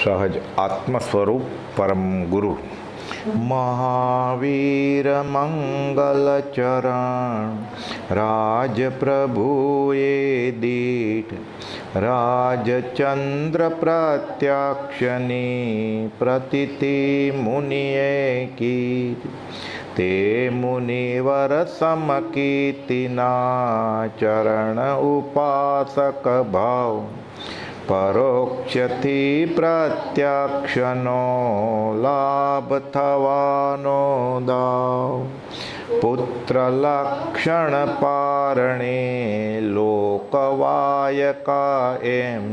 સહજ આત્મ સ્વરૂપ પરમ ગુરુ મહાવીર મંગલ ચરણ રાજ પ્રભુએ દીઠ રાજચંદ્ર પ્રત્યક્ષની પ્રતિતિ મુનિએ કીધ તે મુનિવર સમકીર્તિના ચરણ ઉપાસક ભાવ પરોક્ષથી પ્રત્યક્ષનો લાભ થવાનો દાવ પુત્ર લક્ષણ પારણે લોકવાયકા એમ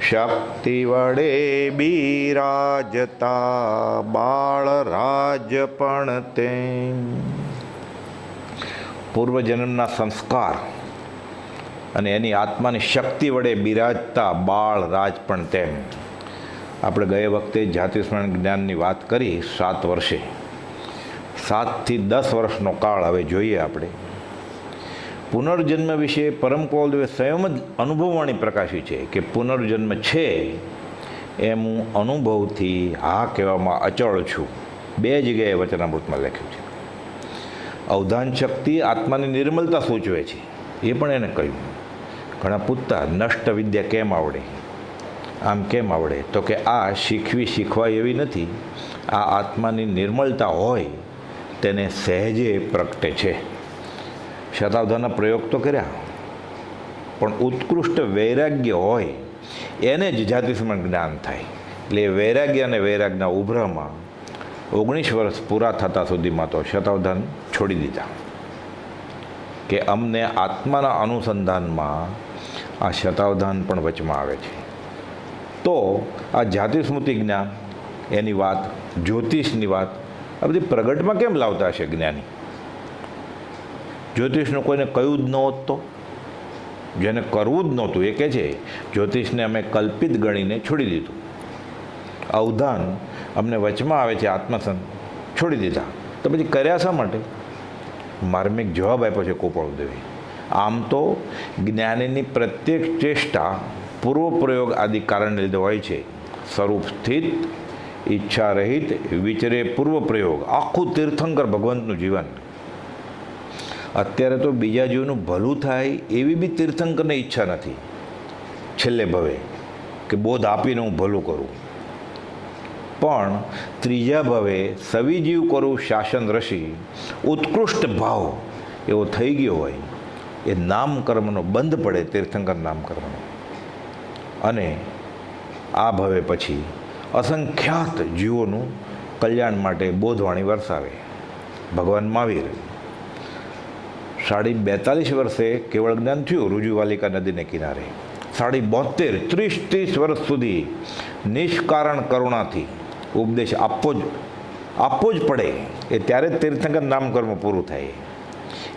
શક્તિ વડે બિરાજતા બાળ રાજ પણ તેમ. પૂર્વજન્મના સંસ્કાર અને એની આત્માની શક્તિ વડે બિરાજતા બાળ રાજ પણ તેમ. આપણે ગયા વખતે જાતિસ્મરણ જ્ઞાનની વાત કરી 7 વર્ષે. 7 થી 10 વર્ષનો કાળ હવે જોઈએ આપણે. પુનર્જન્મ વિશે પરમ કૌલદેવે સ્વયં જ અનુભવવાણી પ્રકાશી છે કે પુનર્જન્મ છે એમ હું અનુભવથી હા કહેવામાં અચળ છું. 2 જગ્યાએ વચનામૃતમાં લખ્યું છે. અવધાન શક્તિ આત્માની નિર્મલતા સૂચવે છે, એ પણ એને કહ્યું. ઘણા પૂછતા નષ્ટ વિદ્યા કેમ આવડે, આમ કેમ આવડે, તો કે આ શીખવાય એવી નથી. આ આત્માની નિર્મલતા હોય તેને સહેજે પ્રગટે છે. શતાવધાનના પ્રયોગ તો કર્યા, પણ ઉત્કૃષ્ટ વૈરાગ્ય હોય એને જ જાતિસ્મરણ જ્ઞાન થાય. એટલે વૈરાગ્ય અને વૈરાગના ઉભરામાં 19 વર્ષ પૂરા થતા સુધીમાં તો શતાવધાન છોડી દીધા કે અમને આત્માના અનુસંધાનમાં આ શતાવધાન પણ વચમાં આવે છે. તો આ જાતિસ્મૃતિ જ્ઞાન, એની વાત, જ્યોતિષની વાત, આ બધી પ્રગટમાં કેમ લાવતા હશે જ્ઞાની? જ્યોતિષનું કોઈને કહ્યું જ ન હોત તો? જેને કરવું જ નહોતું એ કહે છે જ્યોતિષને અમે કલ્પિત ગણીને છોડી દીધું. અવધાન અમને વચમાં આવે છે આત્મસંત, છોડી દીધા. તો પછી કર્યા શા માટે? માર્મિક જવાબ આપ્યો છે કૌપળદેવે. આમ તો જ્ઞાનીની પ્રત્યેક ચેષ્ટા પૂર્વ પ્રયોગ આદિ કારણને લીધે હોય છે. સ્વરૂપ સ્થિત, ઈચ્છા રહિત, વિચરે પૂર્વ પ્રયોગ, આખું તીર્થંકર ભગવંતનું જીવન. અત્યારે તો બીજા જીવનું ભલું થાય એવી બી તીર્થંકરને ઈચ્છા નથી છેલ્લે ભવે કે બોધ આપીને હું ભલું કરું. પણ ત્રીજા ભવે સવિજીવ કરું શાસન રસી, ઉત્કૃષ્ટ ભાવ એવો થઈ ગયો હોય, એ નામકર્મનો બંધ પડે, તીર્થંકર નામકર્મનો. અને આ ભવે પછી અસંખ્યાત જીવોનું કલ્યાણ માટે બોધવાણી વરસાવે. ભગવાન મહાવીર 42 વર્ષે કેવળ જ્ઞાન થયું રુજુવાલિકા નદીને કિનારે. 72, 30 વર્ષ સુધી નિષ્કારણ કરુણાથી ઉપદેશ આપવો જ પડે. એ ત્યારે જ તીર્થંકર નામકર્મ પૂરું થાય.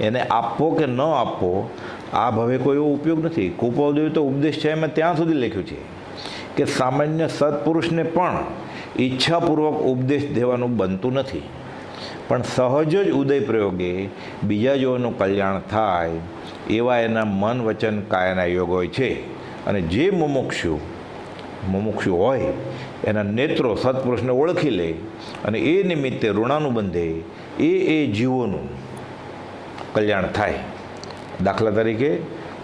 એને આપવો કે ન આપવો આ ભવે કોઈ એવો ઉપયોગ નથી. કૌપળદેવ તો ઉપદેશ છે એમાં ત્યાં સુધી લખ્યું છે કે સામાન્ય સત્પુરુષને પણ ઈચ્છાપૂર્વક ઉપદેશ દેવાનું બનતું નથી, પણ સહજ જ ઉદય પ્રયોગે બીજા જીવોનું કલ્યાણ થાય એવા એના મન વચન કાયાના યોગ હોય છે. અને જે મુમુક્ષુ હોય એના નેત્રો સત્પુરુષને ઓળખી લે અને એ નિમિત્તે ઋણાનુબંધે એ જીવોનું કલ્યાણ થાય. દાખલા તરીકે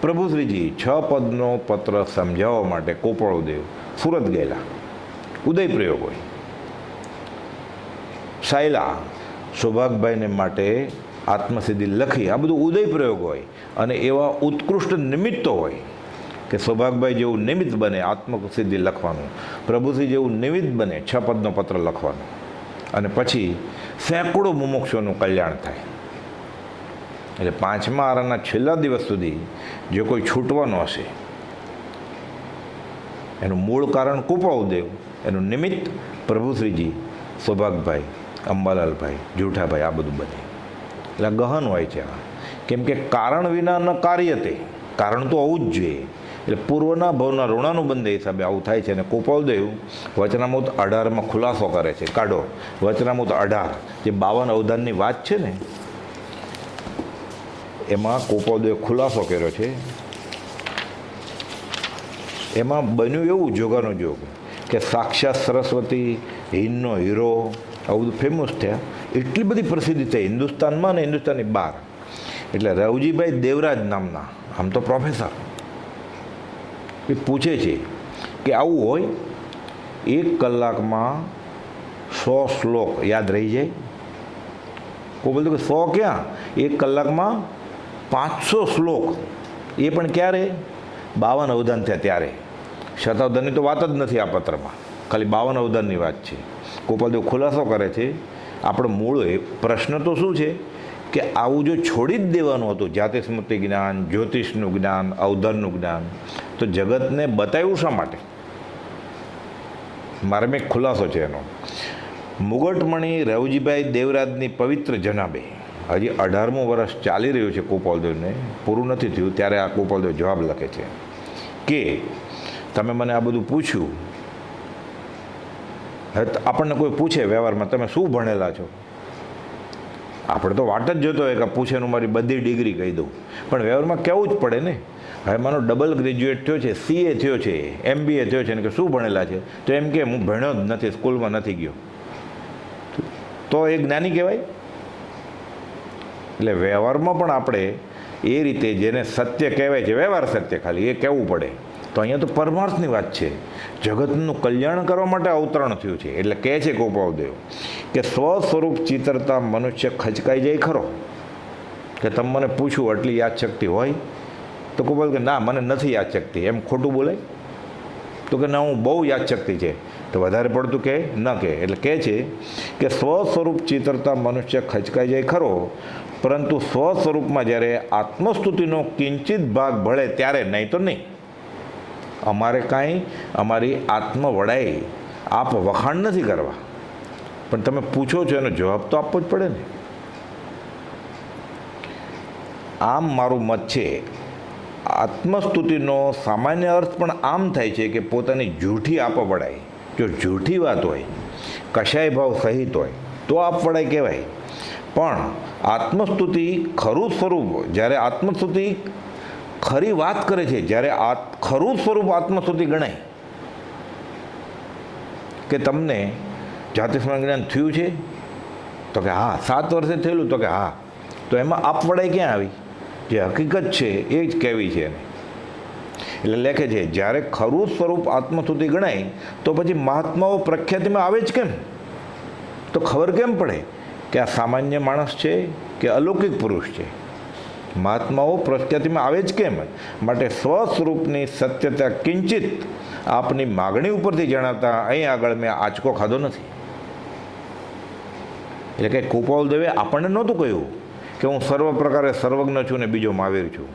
પ્રભુશ્રીજી 6 પદનો પત્ર સમજાવવા માટે કૌપળદેવ સુરત ગયેલા. ઉદય પ્રયોગ હોય. સાયલા સૌભાગભાઈને માટે આત્મસિદ્ધિ લખી, આ બધું ઉદય પ્રયોગ હોય. અને એવા ઉત્કૃષ્ટ નિમિત્તો હોય કે સૌભાગભાઈ જેવું નિમિત્ત બને આત્મસિદ્ધિ લખવાનું, પ્રભુશ્રી જેવું નિમિત્ત બને 6 પદનો પત્ર લખવાનું, અને પછી સેંકડો મુમુક્ષોનું કલ્યાણ થાય. એટલે 5મા આરાના છેલ્લા દિવસ સુધી જે કોઈ છૂટવાનો હશે એનું મૂળ કારણ કૌપળદેવ, એનું નિમિત્ત પ્રભુશ્રીજી, સૌભાગભાઈ, અંબાલાલભાઈ, જૂઠાભાઈ, આ બધું બને. એટલે ગહન હોય છે આ. કેમ કે કારણ વિના ન કાર્ય, તે કારણ તો આવું જ જોઈએ. એટલે પૂર્વના ભવના ઋણાનુબંધ હિસાબે આવું થાય છે. અને કૌપળદેવ વચનામૃત 18માં ખુલાસો કરે છે. કાઢો વચનામૃત 18, જે 52 અવધાનની વાત છે ને, એમાં કૌપળદેવે ખુલાસો કર્યો છે. એમાં બન્યું એવું જોગાનો જોગ કે સાક્ષાત સરસ્વતી, હિંદનો હીરો, આવું બધું ફેમસ થયા. એટલી બધી પ્રસિદ્ધિ થઈ હિન્દુસ્તાનમાં અને હિન્દુસ્તાનની બહાર. એટલે રવજીભાઈ દેવરાજ નામના, આમ તો પ્રોફેસર, એ પૂછે છે કે આવું હોય 1 કલાકમાં 100 શ્લોક યાદ રહી જાય? કોઈ બોલતું કે 100 ક્યાં, 1 કલાકમાં 500 શ્લોક, એ પણ ક્યારે? 52 અવધાન થયા ત્યારે. શતાવધાનની તો વાત જ નથી આ પત્રમાં, ખાલી 52 અવધાનની વાત છે. ગોપાલદેવ ખુલાસો કરે છે આપણો મૂળ પ્રશ્ન તો શું છે કે આવું જો છોડી જ દેવાનું હતું, જાતિ સ્મૃતિ જ્ઞાન, જ્યોતિષનું જ્ઞાન, અવધાનનું જ્ઞાન, તો જગતને બતાવ્યું શા માટે? મારે મેં ખુલાસો છે એનો. મુગટમણી રવજીભાઈ દેવરાજની પવિત્ર જનાબે, હજી 18મું વર્ષ ચાલી રહ્યું છે ગોપાલદેવને, પૂરું નથી થયું ત્યારે આ ગોપાલદેવ જવાબ લખે છે કે તમે મને આ બધું પૂછ્યું. આપણને કોઈ પૂછે વ્યવહારમાં તમે શું ભણેલા છો, આપણે તો વાટ જ જોતો હોય કે પૂછેનું મારી બધી ડિગ્રી કહી દઉં, પણ વ્યવહારમાં કહેવું જ પડે ને. હવે મારો ડબલ ગ્રેજ્યુએટ થયો છે, CA થયો છે, MBA થયો છે ને કે શું ભણેલા છે, તો એમ કે હું ભણ્યો જ નથી, સ્કૂલમાં નથી ગયો, તો એ જ્ઞાની કહેવાય? એટલે વ્યવહારમાં પણ આપણે એ રીતે જેને સત્ય કહેવાય છે, વ્યવહાર સત્ય ખાલી એ કહેવું પડે. તો અહીંયા તો પરમાર્થની વાત છે, જગતનું કલ્યાણ કરવા માટે અવતરણ થયું છે. એટલે કહે છે ગોપાલદેવ કે સ્વ સ્વરૂપ ચિતરતા મનુષ્ય ખચકાઈ જાય ખરો. કે તમે મને પૂછ્યું આટલી યાદશક્તિ હોય? તો ગોપાલ કે ના, મને નથી યાદશક્તિ. એમ ખોટું બોલાય? તો કે ના, હું બહુ યાદશક્તિ છે. તો વધારે પડતું કે ન કહે. એટલે કહે છે કે સ્વ સ્વરૂપ ચિતરતા મનુષ્ય ખચકાઈ જાય ખરો, પરંતુ સ્વ સ્વરૂપમાં જ્યારે આત્મસ્તુતિનો કિંચિત ભાગ ભળે ત્યારે, નહીં તો નહીં. અમારે કાંઈ અમારી આત્મવડાઈ આપ વખાણ નથી કરવા, પણ તમે પૂછો છો એનો જવાબ તો આપવો જ પડે ને. આમ મારું મત છે, આત્મસ્તુતિનો સામાન્ય અર્થ પણ આમ થાય છે કે પોતાની જૂઠી આપવડાઈ, જો જૂઠી વાત હોય, કશાય ભાવ સહિત હોય તો આપવડાઈ કહેવાય. પણ આત્મસ્તુતિ ખરું સ્વરૂપ, જ્યારે આત્મસ્તુતિ ખરી વાત કરે છે, જ્યારે ખરું સ્વરૂપ આત્મસ્તુતિ ગણાય. કે તમને જાતિસ્મરણ જ્ઞાન થયું છે? તો કે હા. 7 વર્ષે થયેલું? તો કે હા. તો એમાં આપવડાઈ ક્યાં આવી? જે હકીકત છે એ જ કહેવી છે એને. એટલે લેખે છે જ્યારે ખરું સ્વરૂપ આત્મસ્તુતિ ગણાય તો પછી મહાત્માઓ પ્રખ્યાતિમાં આવે જ કેમ? તો ખબર કેમ પડે કે આ સામાન્ય માણસ છે કે અલૌકિક પુરુષ છે? મહાત્માઓ પ્રખ્યાતિમાં આવે જ કેમ? માટે સ્વ સ્વરૂપની સત્યતા કિંચિત આપની માગણી ઉપરથી જણાવતા અહીં આગળ મેં આંચકો ખાધો નથી. એટલે કે ગોપાલદેવે આપણને નહોતું કહ્યું કે હું સર્વ પ્રકારે સર્વજ્ઞ છું ને બીજો મહાવીર છું.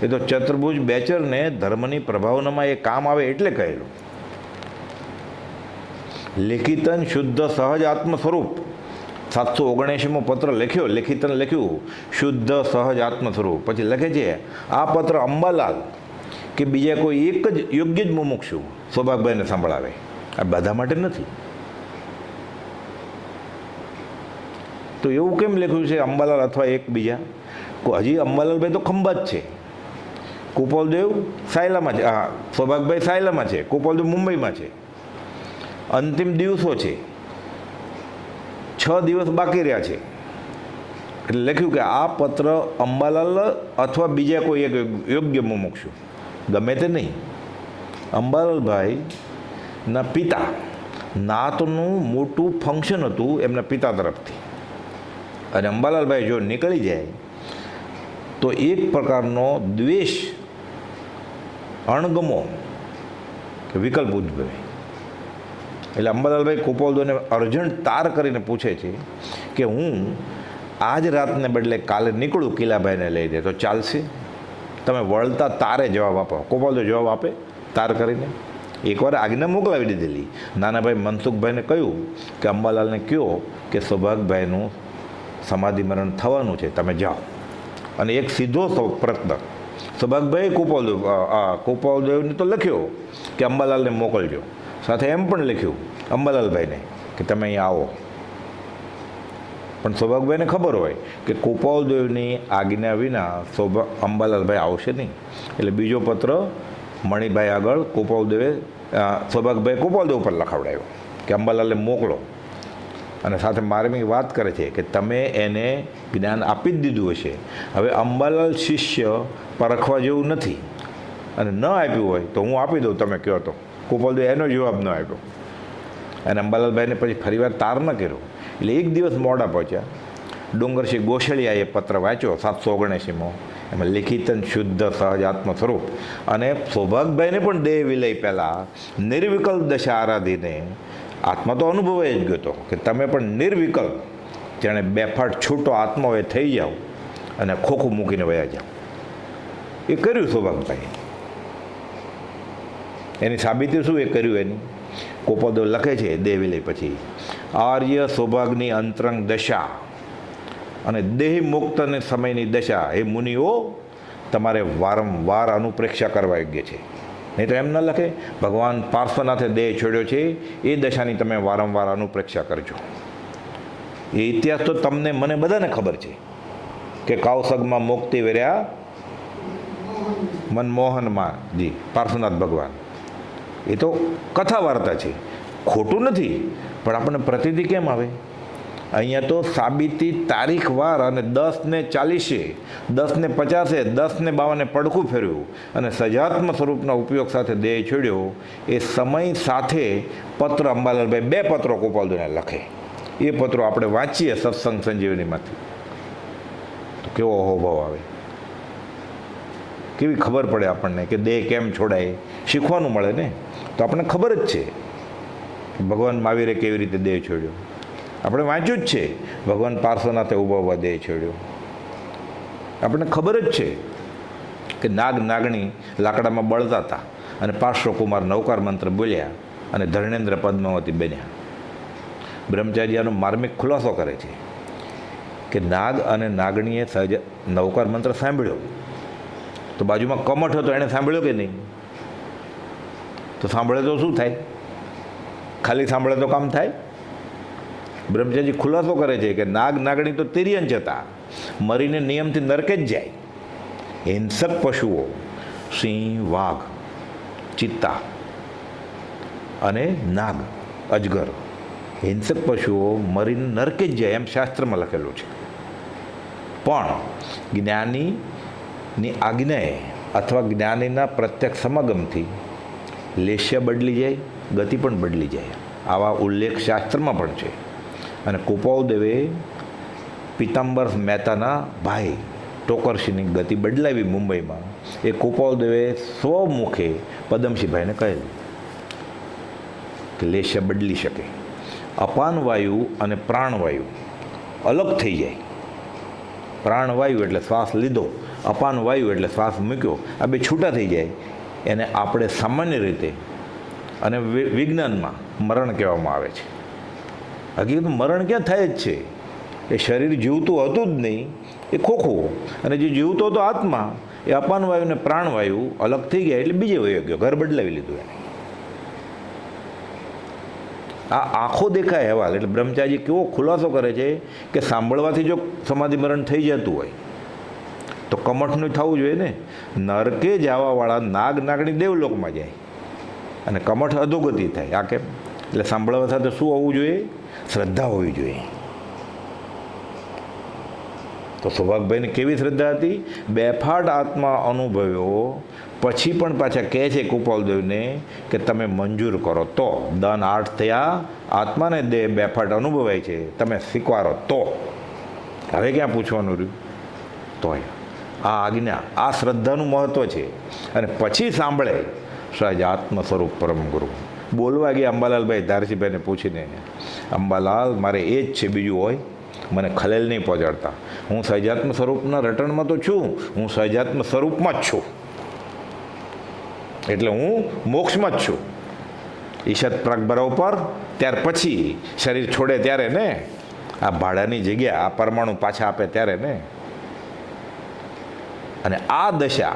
એ તો ચતુર્ભુજ બેચરને ધર્મની પ્રભાવનામાં એ કામ આવે એટલે કહેલું. લેખિતન શુદ્ધ સહજ આત્મ સ્વરૂપ, 779મો પત્ર લખ્યો, લેખિતન લખ્યું શુદ્ધ સહજ આત્મ સ્વરૂપ. પછી લખે છે આ પત્ર અંબાલાલ કે બીજા કોઈ એક જ યોગ્ય જ મુમુક્ષુ સૌભાગભાઈને સંભળાવે, આ બધા માટે નથી. તો એવું કેમ લખ્યું છે અંબાલાલ અથવા એક બીજા? હજી અંબાલાલભાઈ તો ખંભાત છે, ગોપાલદેવ સાયલામાં છે, હા સૌભાગભાઈ સાયલામાં છે, ગોપાલદેવ મુંબઈમાં છે. અંતિમ દિવસો છે, 6 દિવસ બાકી રહ્યા છે. એટલે લખ્યું કે આ પત્ર અંબાલાલ અથવા બીજા કોઈ એક યોગ્ય મુમુક્ષુ, ગમે તે નહીં. અંબાલાલભાઈના પિતા નાતનું મોટું ફંક્શન હતું એમના પિતા તરફથી, અને અંબાલાલભાઈ જો નીકળી જાય તો એક પ્રકારનો દ્વેષ, અણગમો કે વિકલ્પ ઉદ્ભવે. એટલે અંબાલાલભાઈ ગોપાલદેવને અર્જન્ટ તાર કરીને પૂછે છે કે હું આજ રાતને બદલે કાલે નીકળું કિલાભાઈને લઈ દે તો ચાલશે? તમે વળતા તારે જવાબ આપો. ગોપાલદેવ જવાબ આપે તાર કરીને. એકવાર આજ્ઞા મોકલાવી દીધેલી. નાનાભાઈ મનસુખભાઈને કહ્યું કે અંબાલાલને કહો કે સૌભાગભાઈનું સમાધિ મરણ થવાનું છે, તમે જાઓ. અને એક સીધો પ્રશ્ન સૌભાગભાઈ ગોપાલદેવને તો લખ્યો કે અંબાલાલને મોકલજો, સાથે એમ પણ લખ્યું અંબાલાલભાઈને કે તમે અહીંયા આવો. પણ સૌભાગભાઈને ખબર હોય કે ગોપાલદેવની આજ્ઞા વિના અંબાલાલભાઈ આવશે નહીં. એટલે બીજો પત્ર મણિભાઈ આગળ ગોપાલદેવે સૌભાગભાઈ કુપાલદેવ ઉપર લખાવડાવ્યો કે અંબાલાલને મોકલો, અને સાથે માર્મિક વાત કરે છે કે તમે એને જ્ઞાન આપી જ દીધું હશે, હવે અંબાલાલ શિષ્ય પરખવા જેવું નથી, અને ન આપ્યું હોય તો હું આપી દઉં, તમે કહો તો. કુપાલદેવ એનો જવાબ ન આપ્યો, અને અંબાલાલભાઈને પછી ફરીવાર તાર ન કર્યો. એટલે એક દિવસ મોડા પહોંચ્યા. ડુંગરસિંહ ગોશળિયાએ પત્ર વાંચ્યો 779માં, એમાં લિખિતન શુદ્ધ સહજ આત્મ સ્વરૂપ, અને સૌભાગભાઈને પણ દેહ વિલય પહેલાં નિર્વિકલ્પ દશા આરાધીને આત્મા તો અનુભવાઈ જ ગયો હતો કે તમે પણ નિર્વિકલ્પ જેણે બેફાટ છૂટો આત્મા હોય થઈ જાઓ અને ખોખું મૂકીને વયા જાઓ. એ કર્યું સૌભાગભાઈ. એની સાબિતી શું એ કર્યું એની? કુપાલદેવ લખે છે દેહ વિલય પછી, આર્ય સૌભાગની અંતરંગ દશા અને દેહ મુક્ત અને સમયની દશા એ મુનિઓ તમારે વારંવાર અનુપ્રેક્ષા કરવા યોગ્ય છે. નહીં તો એમ ન લખે ભગવાન પાર્શ્વનાથે દેહ છોડ્યો છે એ દશાની તમે વારંવાર અનુપ્રેક્ષા કરજો. એ ઇતિહાસ તો તમને મને બધાને ખબર છે કે કૌશગમાં મુક્તિ વેર્યા મનમોહનમાં જી પાર્શ્વનાથ ભગવાન. એ તો કથા વાર્તા છે, ખોટું નથી, પણ આપણને પ્રતીતિ કેમ આવે? અહીંયા તો સાબિતી તારીખ વાર અને 10:40, 10:50, 10:52 પડખું ફેર્યું અને સજાત્મ સ્વરૂપના ઉપયોગ સાથે દેહ છોડ્યો. એ સમય સાથે પત્ર અંબાલાલભાઈ 2 પત્રો કુપાલદેવને લખે. એ પત્રો આપણે વાંચીએ સત્સંગ સંજીવનીમાંથી તો કેવો અહોભાવ આવે, કેવી ખબર પડે આપણને કે દેહ કેમ છોડાય. શીખવાનું મળે ને. તો આપણને ખબર જ છે ભગવાન મહાવીરે કેવી રીતે દેહ છોડ્યો, આપણે વાંચ્યું જ છે. ભગવાન પાર્શ્વનાથે ઊભા દેહ છોડ્યો. આપણને ખબર જ છે કે નાગ નાગણી લાકડામાં બળતા હતા અને પાર્શ્વકુમાર નૌકાર મંત્ર બોલ્યા અને ધર્ણેન્દ્ર પદ્માવતી બન્યા. બ્રહ્મચાર્યનો માર્મિક ખુલાસો કરે છે કે નાગ અને નાગણીએ સહજ નૌકાર મંત્ર સાંભળ્યો, તો બાજુમાં કમઠ હતો, એણે સાંભળ્યો કે નહીં? તો સાંભળે તો શું થાય? ખાલી સાંભળે તો કામ થાય? બ્રહ્મચારી ખુલાસો કરે છે કે નાગ નાગણી તો તિર્યંચ હતા, મરીને નિયમથી નરકે જ જાય. હિંસક પશુઓ સિંહ, વાઘ, ચિત્તા અને નાગ, અજગર, હિંસક પશુઓ મરીને નરકે જ જાય એમ શાસ્ત્રમાં લખેલું છે. પણ જ્ઞાનીની આજ્ઞાએ અથવા જ્ઞાનીના પ્રત્યક્ષ સમાગમથી લેશ્ય બદલી જાય, ગતિ પણ બદલી જાય. આવા ઉલ્લેખ શાસ્ત્રમાં પણ છે. અને કુપાલદેવે પીતાંબર મહેતાના ભાઈ ટોકરસિંહની ગતિ બદલાવી મુંબઈમાં. એ કુપાલદેવે સ્વમુખે પદમસિંહભાઈને કહેલું કે લેશ્ય બદલી શકે. અપાનવાયુ અને પ્રાણવાયુ અલગ થઈ જાય. પ્રાણવાયુ એટલે શ્વાસ લીધો, અપાનવાયુ એટલે શ્વાસ મૂક્યો, આ બે છૂટા થઈ જાય. એને આપણે સામાન્ય રીતે અને વિજ્ઞાનમાં મરણ કહેવામાં આવે છે. હકીકત મરણ ક્યાં થાય જ છે? એ શરીર જીવતું હતું જ નહીં, એ ખોખું, અને જે જીવતો હતો આત્મા એ અપાનવાયુ અને પ્રાણવાયુ અલગ થઈ ગયા એટલે બીજે વયો ગયો, ઘર બદલાવી લીધું એને. આ આંખો દેખાય અહેવાલ. એટલે બ્રહ્મચારી કેવો ખુલાસો કરે છે કે સાંભળવાથી જો સમાધિ મરણ થઈ જતું હોય તો કમઠનું થવું જોઈએ ને. નરકે જવાવાળા નાગ નાગણી દેવલોકમાં જાય અને કમઠ અધોગતિ થાય. આ કેમ? એટલે સાંભળવા સાથે શું હોવું જોઈએ? શ્રદ્ધા હોવી જોઈએ. તો સૌભાગભાઈને કેવી શ્રદ્ધા હતી? બેફાટ આત્મા અનુભવ્યો પછી પણ પાછા કહે છે કુપાલદેવને કે તમે મંજૂર કરો તો. દન 8 થયા, આત્માને દેહ બેફાટ અનુભવાય છે, તમે સ્વીકારો તો. હવે ક્યાં પૂછવાનું રહ્યું? તો આ આજ્ઞા, આ શ્રદ્ધાનું મહત્ત્વ છે. અને પછી સાંભળે સહજ આત્મ સ્વરૂપ પરમ ગુરુ. બોલવા ગયા અંબાલાલભાઈ ધારસીભાઈને પૂછીને, અંબાલાલ મારે એ જ છે, બીજું હોય મને ખલેલ નહીં પહોંચાડતા. હું સહજાત્મ સ્વરૂપના રટણમાં તો છું, હું સહજાત્મ સ્વરૂપમાં જ છું, એટલે હું મોક્ષમાં જ છું. ઈશત પ્રાગભરા ઉપર ત્યાર પછી શરીર છોડે ત્યારે ને, આ ભાડાની જગ્યા આ પરમાણુ પાછા આપે ત્યારે ને. અને આ દશા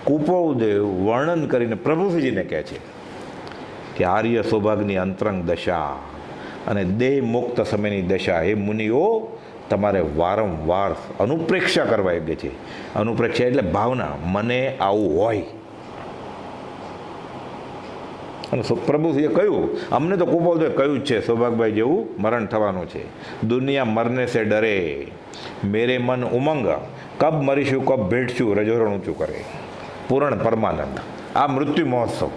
કુપાલદેવ વર્ણન કરીને પ્રભુજીને કહે છે કે આર્ય સૌભાગની અંતરંગ દશા અને દેહ મુક્ત સમયની દશા એ મુનિઓ તમારે વારંવાર અનુપ્રેક્ષા કરવા યોગ્ય છે. અનુપ્રેક્ષા એટલે ભાવના, મને આવું હોય. અને પ્રભુજીએ કહ્યું, અમને તો કુપોલજીએ કહ્યું જ છે, સૌભાગભાઈ જેવું મરણ થવાનું છે. દુનિયા મરને સે ડરે, મેરે મન ઉમંગ, કબ મરીશું કબ ભેટશું, રજોરણ ઊંચું કરે. પૂર્ણ પરમાનંદ. આ મૃત્યુ મહોત્સવ.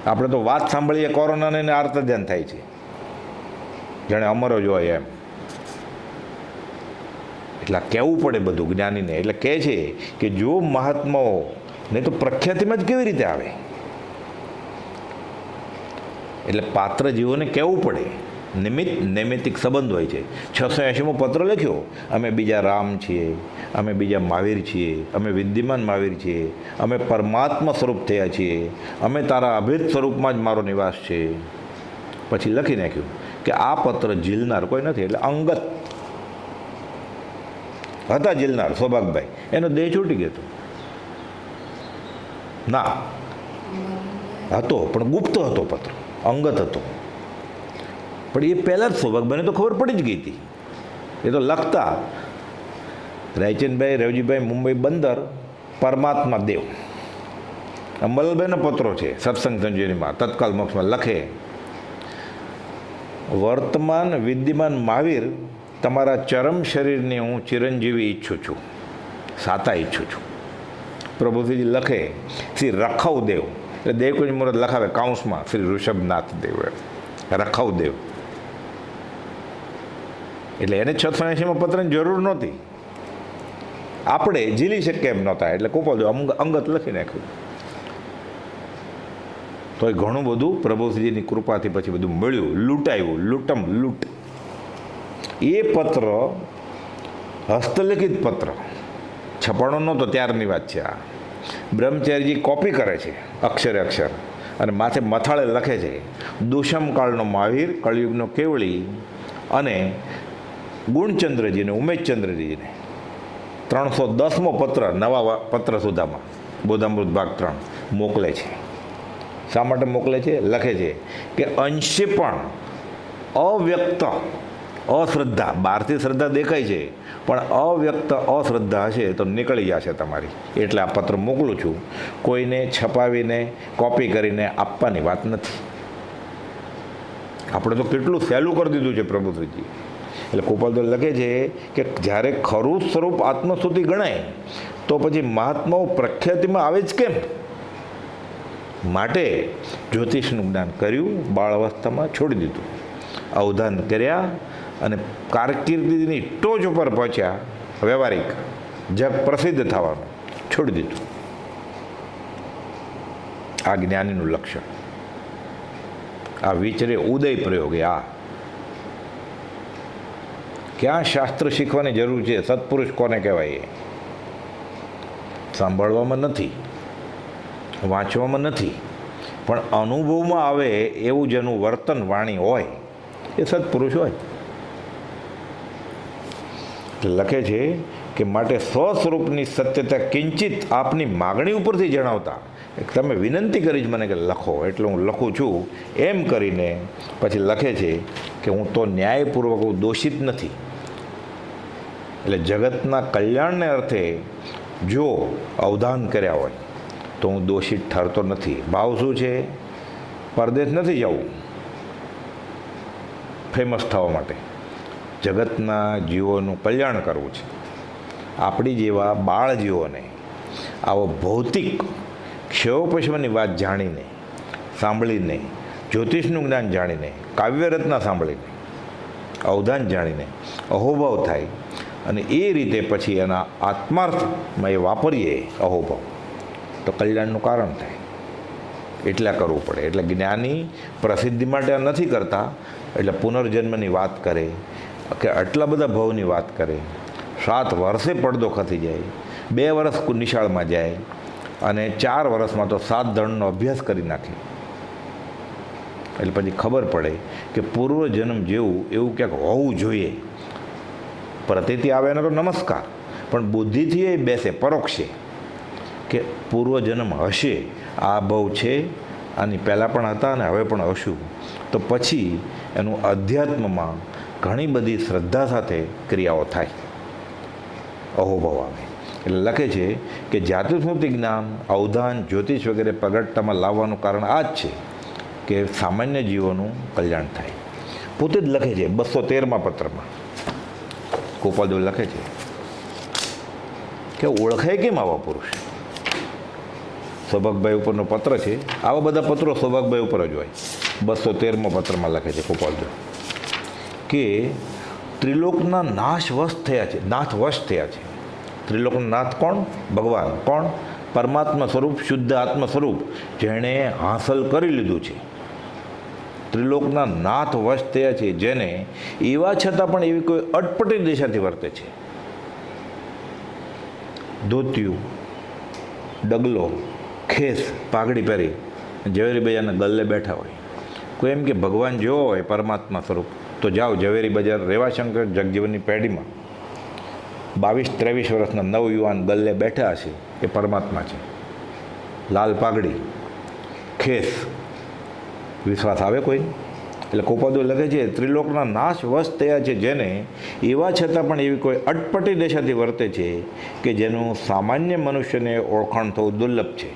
આપણે તો વાત સાંભળીએ કોરોનાને આર્ત ધ્યાન થાય છે, જાણે અમરો જ હોય એમ. એટલે કહેવું પડે બધું જ્ઞાનીને. એટલે કહે છે કે જો મહાત્માઓ નહીં તો પ્રખ્યાતિમાં જ કેવી રીતે આવે. એટલે પાત્ર જીવોને કહેવું પડે. નૈમિતિક સંબંધ હોય છે. 680મો પત્ર લખ્યો, અમે બીજા રામ છીએ, અમે બીજા મહાવીર છીએ, અમે વિદ્યમાન મહાવીર છીએ, અમે પરમાત્મા સ્વરૂપ થયા છીએ, અમે તારા અભેદ સ્વરૂપમાં જ મારો નિવાસ છે. પછી લખી નાખ્યું કે આ પત્ર ઝીલનાર કોઈ નથી. એટલે અંગત હતા ઝીલનાર સૌભાગભાઈ, એનો દેહ છૂટી ગયો હતો. ના હતો પણ ગુપ્ત હતો પત્ર, અંગત હતો. પણ એ પહેલાં જ સૌભાગભાઈને તો ખબર પડી જ ગઈ હતી. એ તો લખતા રાયચંદભાઈ રવજીભાઈ મુંબઈ બંદર પરમાત્મા દેવ. અંબલભાઈનો પત્રો છે સત્સંગ સંજીવનીમાં તત્કાલ મોક્ષમાં લખે, વર્તમાન વિદ્યમાન મહાવીર તમારા ચરમ શરીરને હું ચિરંજીવી ઈચ્છું છું, સાતા ઈચ્છું છું. પ્રભુજી લખે શ્રી રખવ દેવ, એટલે દેવ કોઈ મુહૂર્ત લખાવે કાઉન્સમાં શ્રી ઋષભનાથ દેવ, રખવ દેવ. એટલે એને 680માં પત્રની જરૂર નહોતી, આપણે ઝીલી શકીએ એમ નહોતા. એટલે કુપોલ અંગત લખી નાખ્યું. તો એ ઘણું બધું પ્રભુજીની કૃપાથી પછી બધું મળ્યું, લૂંટાયું, લૂંટ. એ પત્ર હસ્તલિખિત પત્ર, છપાણો નહોતો ત્યારની વાત છે. આ બ્રહ્મચારીજી કોપી કરે છે અક્ષરે અક્ષર, અને માથે મથાળે લખે છે, દુષ્મકાળનો મહાવીર, કળિયુગનો કેવળી અને ગુણચંદ્રજીને, ઉમેશચંદ્રજીને 310મો પત્ર નવા પત્ર સુધામાં બોધામૃત ભાગ 3 મોકલે છે. શા માટે મોકલે છે? લખે છે કે અંશે પણ અવ્યક્ત અશ્રદ્ધા, બહારથી શ્રદ્ધા દેખાય છે પણ અવ્યક્ત અશ્રદ્ધા હશે તો નીકળી જશે તમારી. એટલે આ પત્ર મોકલું છું. કોઈને છપાવીને કોપી કરીને આપવાની વાત નથી. આપણે તો કેટલું સહેલું કરી દીધું છે પ્રભુજી. એટલે કુપાલ તો લખે છે કે જ્યારે ખરું સ્વરૂપ આત્મસ્તુતિ ગણાય તો પછી મહાત્માઓ પ્રખ્યાતિમાં આવે જ કેમ? માટે જ્યોતિષનું જ્ઞાન કર્યું, બાળ અવસ્થામાં છોડી દીધું, અવધાન કર્યા અને કારકિર્દીની ટોચ ઉપર પહોંચ્યા, વ્યવહારિક જગ પ્રસિદ્ધ થવાનું છોડી દીધું. આ જ્ઞાનીનું લક્ષણ. આ વિચરે ઉદય પ્રયોગ. આ ક્યાં શાસ્ત્ર શીખવાની જરૂર છે? સત્પુરુષ કોને કહેવાય? સાંભળવામાં નથી, વાંચવામાં નથી, પણ અનુભવમાં આવે એવું જેનું વર્તન વાણી હોય એ સત્પુરુષ હોય. લખે છે કે માટે સ્વસ્વરૂપની સત્યતા કિંચિત આપની માગણી ઉપરથી જણાવતા, તમે વિનંતી કરી જ મને કે લખો, એટલે હું લખું છું એમ કરીને પછી લખે છે કે હું તો ન્યાયપૂર્વક દોષિત નથી. એટલે જગતના કલ્યાણને અર્થે જો અવધાન કર્યા હોય તો હું દોષિત ઠરતો નથી. ભાવ શું છે? પરદેશ નથી જવું ફેમસ થવા માટે, જગતના જીવોનું કલ્યાણ કરવું છે. આપણી જેવા બાળ જીવોને આવો ભૌતિક ક્ષયોપશમની વાત જાણીને, સાંભળીને, જ્યોતિષનું જ્ઞાન જાણીને, કાવ્યરત્ના સાંભળીને, અવધાન જાણીને અહોભાવ થાય અને એ રીતે પછી એના આત્માર્થમાં એ વાપરીએ અહોભાવ તો કલ્યાણનું કારણ થાય. એટલા કરવું પડે. એટલે જ્ઞાની પ્રસિદ્ધિ માટે નથી કરતા, એટલે પુનર્જન્મની વાત કરે કે આટલા બધા ભાવની વાત કરે. 7 વર્ષે પડદો ખસી જાય, 2 વર્ષ નિશાળમાં જાય અને 4 વર્ષમાં તો 7 ધણનો અભ્યાસ કરી નાખે. એટલે પછી ખબર પડે કે પૂર્વજન્મ જેવું એવું ક્યાંક હોવું જોઈએ. પ્રતિથી આવે એનો તો નમસ્કાર, પણ બુદ્ધિથી એ બેસે પરોક્ષે કે પૂર્વજન્મ હશે, આ ભાવ છે, આની પહેલાં પણ હતા અને હવે પણ હશું. તો પછી એનું અધ્યાત્મમાં ઘણી બધી શ્રદ્ધા સાથે ક્રિયાઓ થાય, અહોભાવ આવે. એટલે લખે છે કે જાતિસ્મૃતિ જ્ઞાન, અવધાન, જ્યોતિષ વગેરે પ્રગટતામાં લાવવાનું કારણ આ જ છે કે સામાન્ય જીવોનું કલ્યાણ થાય. પોતે જ લખે છે 213મા પત્રમાં. ગોપાલદેવ લખે છે કે ઓળખાય કેમ આવા પુરુષ. સૌભાગભાઈ ઉપરનો પત્ર છે. આવા બધા પત્રો સૌભાગભાઈ ઉપર જ હોય. 213મા પત્રમાં લખે છે ગોપાલદેવ કે ત્રિલોકના નાશવશ થયા છે, નાથવશ થયા છે. ત્રિલોકના નાથ કોણ? ભગવાન. કોણ? પરમાત્મા સ્વરૂપ, શુદ્ધ આત્મ સ્વરૂપ, જેણે હાંસલ કરી લીધું છે. ત્રિલોકના નાથ વશ થયા છે, જેને એવા છતાં પણ એવી કોઈ અટપટી દિશાથી વર્તે છે. ધોતિયું, ડગલો, ખેસ, પાઘડી પહેરી ઝવેરી બજારના ગલ્લે બેઠા હોય. કોઈ એમ કે ભગવાન જેવો હોય પરમાત્મા સ્વરૂપ તો જાઓ ઝવેરી બજાર રેવાશંકર જગજીવનની પેઢીમાં 22-23 વર્ષના નવયુવાન ગલ્લે બેઠા હશે, એ પરમાત્મા છે. લાલ પાઘડી, ખેસ, વિશ્વાસ આવે કોઈ? એટલે ગોપાલદેવ લખે છે ત્રિલોકના નાશ વશ થયા છે, જેને એવા છતાં પણ એવી કોઈ અટપટી દિશાથી વર્તે છે કે જેનું સામાન્ય મનુષ્યને ઓળખાણ થવું દુર્લભ છે.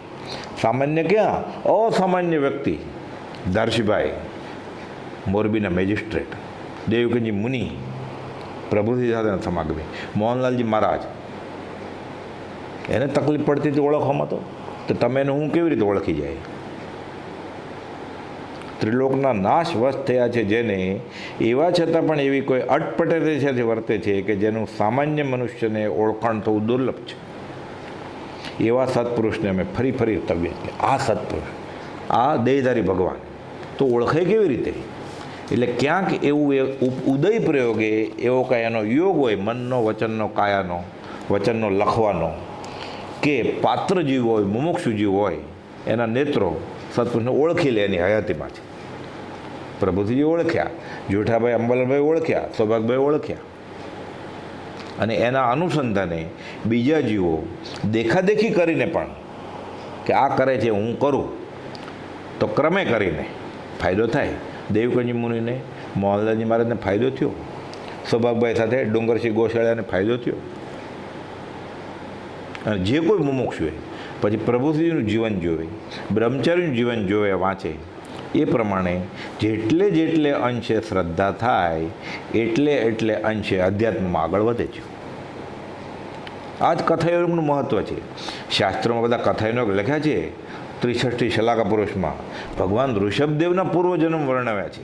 સામાન્ય ક્યાં? અસામાન્ય વ્યક્તિ. દર્શીભાઈ, મોરબીના મેજિસ્ટ્રેટ, દેવકીજી મુનિ, પ્રભુજી સાથેના સમાગમી, મોહનલાલજી મહારાજ, એને તકલીફ પડતી હતી ઓળખવામાં. તો તમે એને હું કેવી રીતે ઓળખી જાય? ત્રિલોકના નાશ વશ થયા છે, જેને એવા છતાં પણ એવી કોઈ અટપટે દિશાથી વર્તે છે કે જેનું સામાન્ય મનુષ્યને ઓળખાણ થવું દુર્લભ છે. એવા સત્પુરુષને અમે ફરી તવીએ કે આ સત્પુરુષ, આ દેહધારી ભગવાન તો ઓળખાય કેવી રીતે? એટલે ક્યાંક એવું ઉદય પ્રયોગે એવો કાંઈ એનો યોગ હોય, મનનો, વચનનો, કાયાનો, વચનનો લખવાનો, કે પાત્ર જીવ હોય, મુમુક્ષુ જીવ હોય, એના નેત્રો સત્પુરુષને ઓળખી લે એની હયાતીમાં છે. પ્રભુજીજી ઓળખ્યા, જેઠાભાઈ અંબાલાલભાઈ ઓળખ્યા, સૌભાગભાઈ ઓળખ્યા, અને એના અનુસંધાને બીજા જીવો દેખાદેખી કરીને પણ કે આ કરે છે હું કરું, તો ક્રમે કરીને ફાયદો થાય. દેવકજી મુનિને, મોહનલાલજી મહારાજને ફાયદો થયો, સૌભાગભાઈ સાથે ડુંગરસિંહ ગોશાળાને ફાયદો થયો. અને જે કોઈ મુમુક્ષુએ પછી પ્રભુજીનું જીવન જોવે, બ્રહ્મચારીનું જીવન જોવે, વાંચે, એ પ્રમાણે જેટલે અંશે શ્રદ્ધા થાય એટલે અંશે અધ્યાત્મમાં આગળ વધે છે. આ જ કથાયોગનું મહત્ત્વ છે. શાસ્ત્રોમાં બધા કથાયોગ લખ્યા છે. 63 શલાકા પુરુષમાં ભગવાન ઋષભદેવના પૂર્વજન્મ વર્ણવ્યા છે.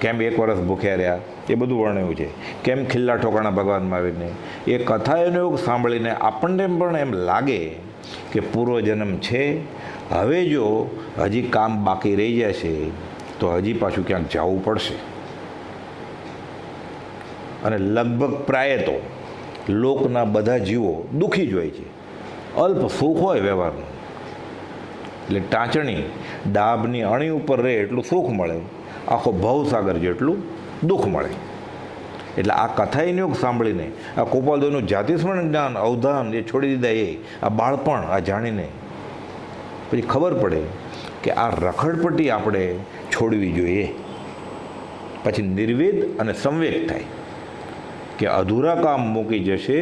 કેમ 1 વર્ષ ભૂખ્યા રહ્યા એ બધું વર્ણવ્યું છે. કેમ ખિલ્લા ઠોકાણા ભગવાન મહાવીરને. એ કથાયોગ સાંભળીને આપણને પણ એમ લાગે કે પૂર્વજન્મ છે. હવે જો હજી કામ બાકી રહી જશે તો હજી પાછું ક્યાંક જવું પડશે. અને લગભગ પ્રાય તો લોકના બધા જીવો દુઃખી જ હોય છે. અલ્પ સુખ હોય વ્યવહારનું. એટલે ટાંચણી ડાબની અણી ઉપર રહે એટલું સુખ મળે, આખો ભવસાગર જેટલું દુઃખ મળે. એટલે આ કથાયોગ સાંભળીને આ ગોપાલદેવનું જાતિસ્મરણ જ્ઞાન, અવધાન એ છોડી દીધા. આ બાળપણ આ જાણીને પછી ખબર પડે કે આ રખડપટ્ટી આપણે છોડવી જોઈએ. પછી નિર્વેદ અને સંવેગ થાય કે અધૂરા કામ મૂકી જશે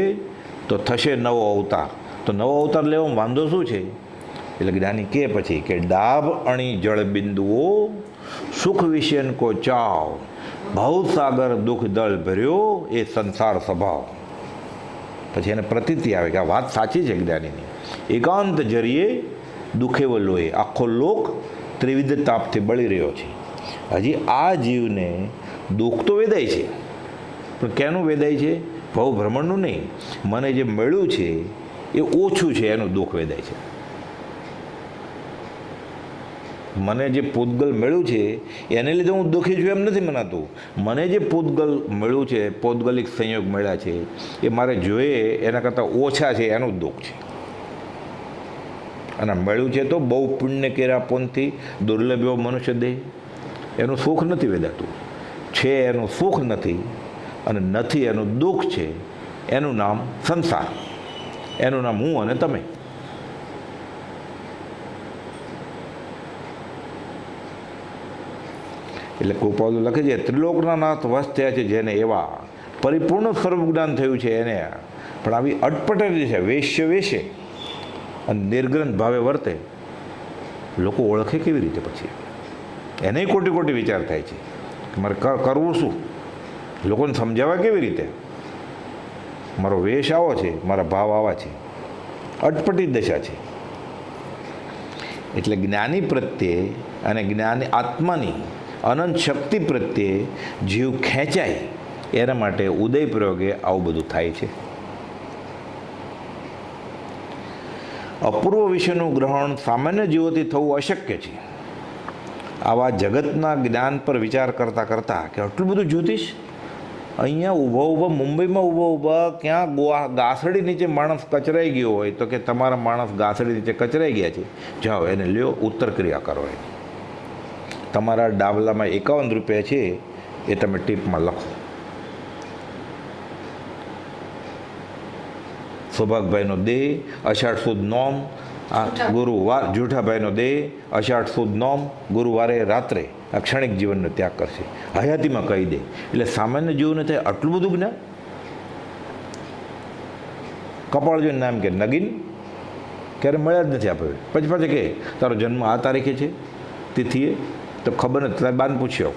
તો થશે નવો અવતાર. તો નવો અવતાર લેવામાં વાંધો શું છે? એટલે જ્ઞાની કહે પછી કે ડાબ અણી જળ બિંદુઓ સુખ વિષયન કો ચાવ, ભવસાગર દુઃખ દળ ભર્યો એ સંસાર સ્વભાવ. પછી એને પ્રતીતિ આવે કે આ વાત સાચી છે જ્ઞાનીની. એકાંત જરીએ દુઃખે વલોએ આખો લોક ત્રિવિધ તાપથી બળી રહ્યો છે. હજી આ જીવને દુઃખ તો વેદાય છે, પણ કેનું વેદાય છે? ભવ ભ્રમણનું નહીં. મને જે મળ્યું છે એ ઓછું છે એનું દુઃખ વેદાય છે. મને જે પૂતગલ મળ્યું છે એને લીધે હું દુઃખી છું એમ નથી મનાતું. મને જે પૂતગલ મળ્યું છે, પૌદ્ગલિક સંયોગ મળ્યા છે, એ મારે જોઈએ એના કરતાં ઓછા છે એનું દુઃખ છે. અને મળ્યું છે તો બહુ પુણ્ય કર્યા પોનથી દુર્લભ એવો મનુષ્ય દેહ, એનું સુખ નથી વેદાતું. છે એનું સુખ નથી, અને નથી એનું દુઃખ છે. એનું નામ સંસાર, એનું નામ હું અને તમે. એટલે ગોપાલ લખે છે ત્રિલોકના નાથ વશ થયા છે, જેને એવા પરિપૂર્ણ સ્વરૂપ જ્ઞાન થયું છે, એને પણ આવી અટપટેલી છે, વેશ્ય વેશે અને નિર્ગ્રંથ ભાવે વર્તે, લોકો ઓળખે કેવી રીતે? પછી એને કોટી કોટી વિચાર થાય છે કે મારે કરવું શું, લોકોને સમજાવવા કેવી રીતે? મારો વેશ આવો છે, મારા ભાવ આવા છે, અટપટી દશા છે. એટલે જ્ઞાની પ્રત્યે અને જ્ઞાની આત્માની અનંત શક્તિ પ્રત્યે જીવ ખેંચાય, એના માટે ઉદય પ્રયોગે આવું બધું થાય છે. અપૂર્વ વિષયનું ગ્રહણ સામાન્ય જીવોથી થવું અશક્ય છે. આવા જગતના જ્ઞાન પર વિચાર કરતાં કરતાં કે આટલું બધું જ્યોતિષ, અહીંયા ઊભા મુંબઈમાં ઊભા ક્યાં ગાસડી નીચે માણસ કચરાઈ ગયો હોય તો કે તમારા માણસ ગાસડી નીચે કચરાઈ ગયા છે, જાઓ એને લ્યો, ઉત્તર ક્રિયા કરો. એ તમારા ડાબલામાં 51 રૂપિયા છે, એ તમે ટીપમાં લખો. સૌભાગભાઈનો દેહ અષાઢ સુદ નોમ, ગુરુવાર જૂઠાભાઈનો દેહ અષાઢ સુદ નોમ, ગુરુવારે રાત્રે આ ક્ષણિક જીવનનો ત્યાગ કરશે. હયાતીમાં કહી દે. એટલે સામાન્ય જીવને થાય આટલું બધું જ્ઞાન. કપાળ જોઈને નામ કે નગીન ક્યારે મળ્યા જ નથી આપણે. પછી પાછા કે તારો જન્મ આ તારીખે છે, તિથિએ, તો ખબર નથી. તારે બાને પૂછ્યો,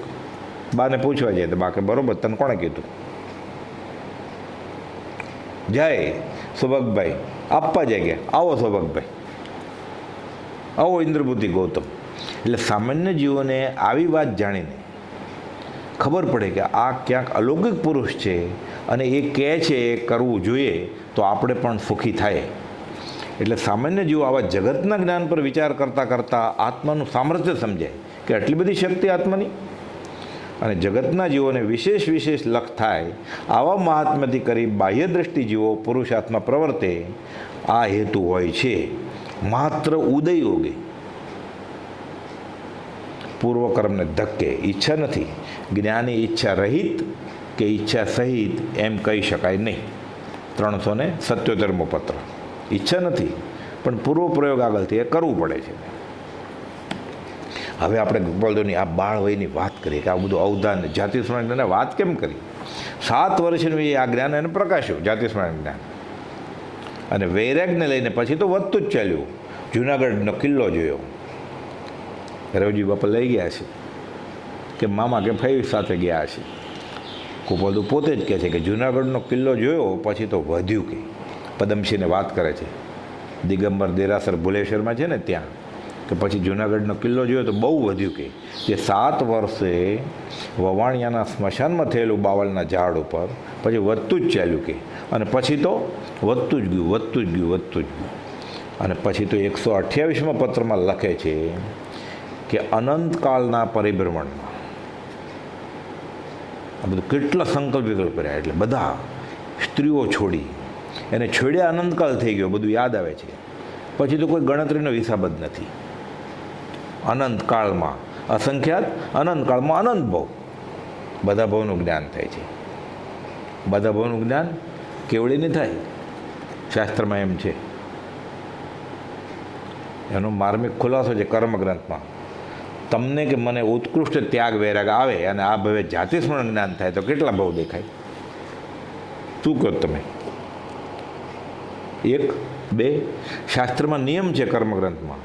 બાને પૂછવા જાય તો બા કે બરોબર, તને કોણે કીધું? જાય સૌભાગભાઈ આપવા જાય કે આવો સૌભાગભાઈ, આવો ઇન્દ્રબુદ્ધિ ગૌતમ. એટલે સામાન્ય જીવોને આવી વાત જાણીને ખબર પડે કે આ ક્યાંક અલૌકિક પુરુષ છે અને એ કહે છે એ કરવું જોઈએ તો આપણે પણ સુખી થાય. એટલે સામાન્ય જીવો આવા જગતના જ્ઞાન પર વિચાર કરતાં કરતાં આત્માનું સામર્થ્ય સમજાય કે આટલી બધી શક્તિ આત્માની, અને જગતના જીવોને વિશેષ વિશેષ લખ થાય. આવા મહાત્મ્યથી કરી બાહ્ય દ્રષ્ટિ જીવો પુરુષાર્થમાં પ્રવર્તે, આ હેતુ હોય છે. માત્ર ઉદયોગે પૂર્વકર્મને ધક્કે ઈચ્છા નથી. જ્ઞાની ઈચ્છા રહિત કે ઈચ્છા સહિત એમ કહી શકાય નહીં. 377મો પત્ર. ઈચ્છા નથી પણ પૂર્વ પ્રયોગ આગળથી એ કરવું પડે છે. હવે આપણે ગોપાલદેવની આ બાળ વયની વાત કરીએ કે આ બધું અવધાન જાતિ સ્મરણ વાત કેમ કરી? 7 વર્ષનું આ જ્ઞાન એને પ્રકાશ્યું, જાતિ સ્મરણ જ્ઞાન. અને વૈરાગને લઈને પછી તો વધતું જ ચાલ્યું. જુનાગઢનો કિલ્લો જોયો, રવજી બાપા લઈ ગયા છે કે મામા કે ભાઈ સાથે ગયા છે. ગોપાલદેવ પોતે જ કહે છે કે જુનાગઢનો કિલ્લો જોયો પછી તો વધ્યું. કે પદમસિંહને વાત કરે છે, દિગંબર દેરાસર ભુલેશ્વરમાં છે ને ત્યાં, કે પછી જુનાગઢનો કિલ્લો જોયો તો બહુ વધ્યું. કે જે 7 વર્ષે વવાણિયાના સ્મશાનમાં થયેલું બાવળના ઝાડ ઉપર પછી વધતું જ ચાલ્યું. કે અને પછી તો વધતું જ ગયું. અને પછી તો 128મા પત્રમાં લખે છે કે અનંતકાળના પરિભ્રમણમાં આ બધું કેટલા સંકલ્પ વિકલ્પ કર્યા. એટલે બધા સ્ત્રીઓ છોડી, એને છોડ્યા અનંતકાળ થઈ ગયો, બધું યાદ આવે છે. પછી તો કોઈ ગણતરીનો હિસાબ જ નથી. અનંતકાળમાં અસંખ્યાત, અનંતકાળમાં અનંત ભવ, બધા ભવનું જ્ઞાન થાય છે. બધા ભવનું જ્ઞાન કેવળી નહીં થાય, શાસ્ત્રમાં એમ છે. એનો માર્મિક ખુલાસો છે કર્મગ્રંથમાં. તમને કે મને ઉત્કૃષ્ટ ત્યાગ વૈરાગ આવે અને આ ભવે જાતિ સ્મરણ જ્ઞાન થાય તો કેટલા ભવ દેખાય? શું કહો તમે? 1, 2 શાસ્ત્રમાં નિયમ છે કર્મગ્રંથમાં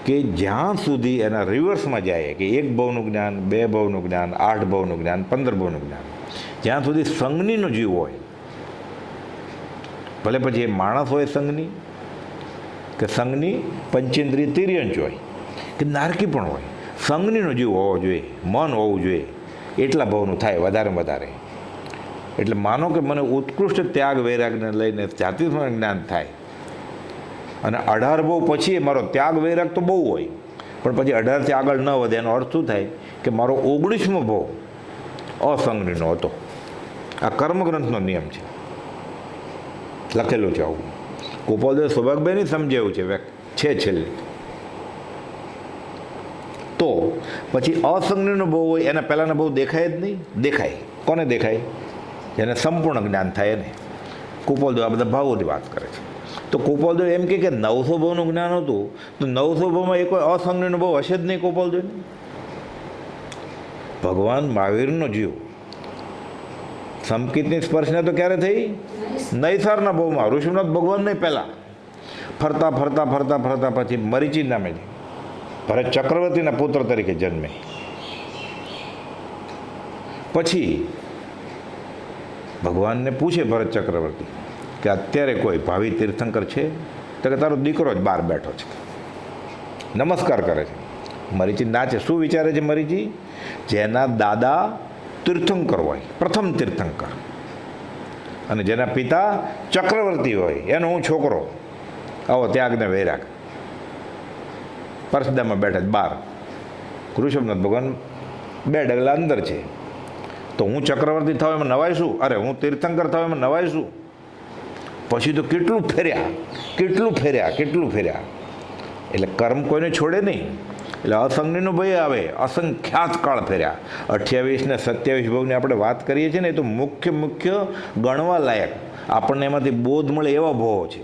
કે જ્યાં સુધી એના રિવર્સમાં જાય કે 1 ભવનું જ્ઞાન, 2 ભવનું જ્ઞાન, 8 ભવનું જ્ઞાન, 15 ભવનું જ્ઞાન, જ્યાં સુધી સંજ્ઞીનો જીવ હોય, ભલે પછી એ માણસ હોય સંજ્ઞી, કે સંજ્ઞી પંચેન્દ્રિય તિર્યંચ હોય, કે નારકી પણ હોય, સંજ્ઞીનો જીવ હોવો જોઈએ, મન હોવું જોઈએ. એટલા ભવનું થાય વધારે વધારે. એટલે માનો કે મને ઉત્કૃષ્ટ ત્યાગ વૈરાગને લઈને જાતિ સ્મરણ જ્ઞાન થાય અને 18 ભવ પછી મારો ત્યાગ વૈરાગ તો બહુ હોય પણ પછી 18થી આગળ ન વધે. એનો અર્થ શું થાય કે મારો 19મો ભવ અસંજ્ઞીનો હતો. આ કર્મગ્રંથનો નિયમ છે, લખેલું છે આવું. ગોપાલદેવ સૌભાગભાઈને સમજાવ્યું છે છેલ્લે. તો પછી અસંજ્ઞીનો ભવ હોય એના પહેલાંના ભવ દેખાય જ નહીં. દેખાય કોને દેખાય? જેને સંપૂર્ણ જ્ઞાન થાય એને. ગોપાલદેવ આ બધા ભાવોની વાત કરે છે. તો ગોપાલદેવ એમ કે 900 ભવનું જ્ઞાન હતું તો 900 ભવમાં એ કોઈ અસંજ્ઞીનો ભવ હશે જ નહીં ગોપાલદેવને. ભગવાન મહાવીરનો જીવ સમકિતની સ્પર્શને તો ક્યારે થઈ? નૈસરના ભાવમાં, ઋષભનાથ ભગવાન નહીં પહેલાં ફરતા ફરતા ફરતા ફરતા પછી મરીચી નામે ભરત ચક્રવર્તીના પુત્ર તરીકે જન્મે. પછી ભગવાનને પૂછે ભરત ચક્રવર્તી કે અત્યારે કોઈ ભાવિ તીર્થંકર છે? તો કે તારો દીકરો જ બહાર બેઠો છે, નમસ્કાર કરે છે. મરીચી નાચે. શું વિચારે છે મરીચી? જેના દાદા તીર્થંકર હોય, પ્રથમ તીર્થંકર, અને જેના પિતા ચક્રવર્તી હોય, એનો હું છોકરો, આવો ત્યાગને વૈરાગ, પરસદામાં બેઠા જ બહાર. ઋષભનાથ ભગવાન 2 ડગલા અંદર છે. તો હું ચક્રવર્તી થાવ એમાં નવાય શું? અરે હું તીર્થંકર થાવ એમાં નવાય શું? પછી તો કેટલું ફેર્યા, કેટલું ફેર્યા, કેટલું ફેર્યા. એટલે કર્મ કોઈને છોડે નહીં. એટલે અસંગનો ભય આવે. અસંખ્યાત કાળ ફેર્યા. 28 ને 27 ભાવની આપણે વાત કરીએ છીએ ને, એ તો મુખ્ય ગણવા લાયક, આપણને એમાંથી બોધ મળે એવા ભાવો છે.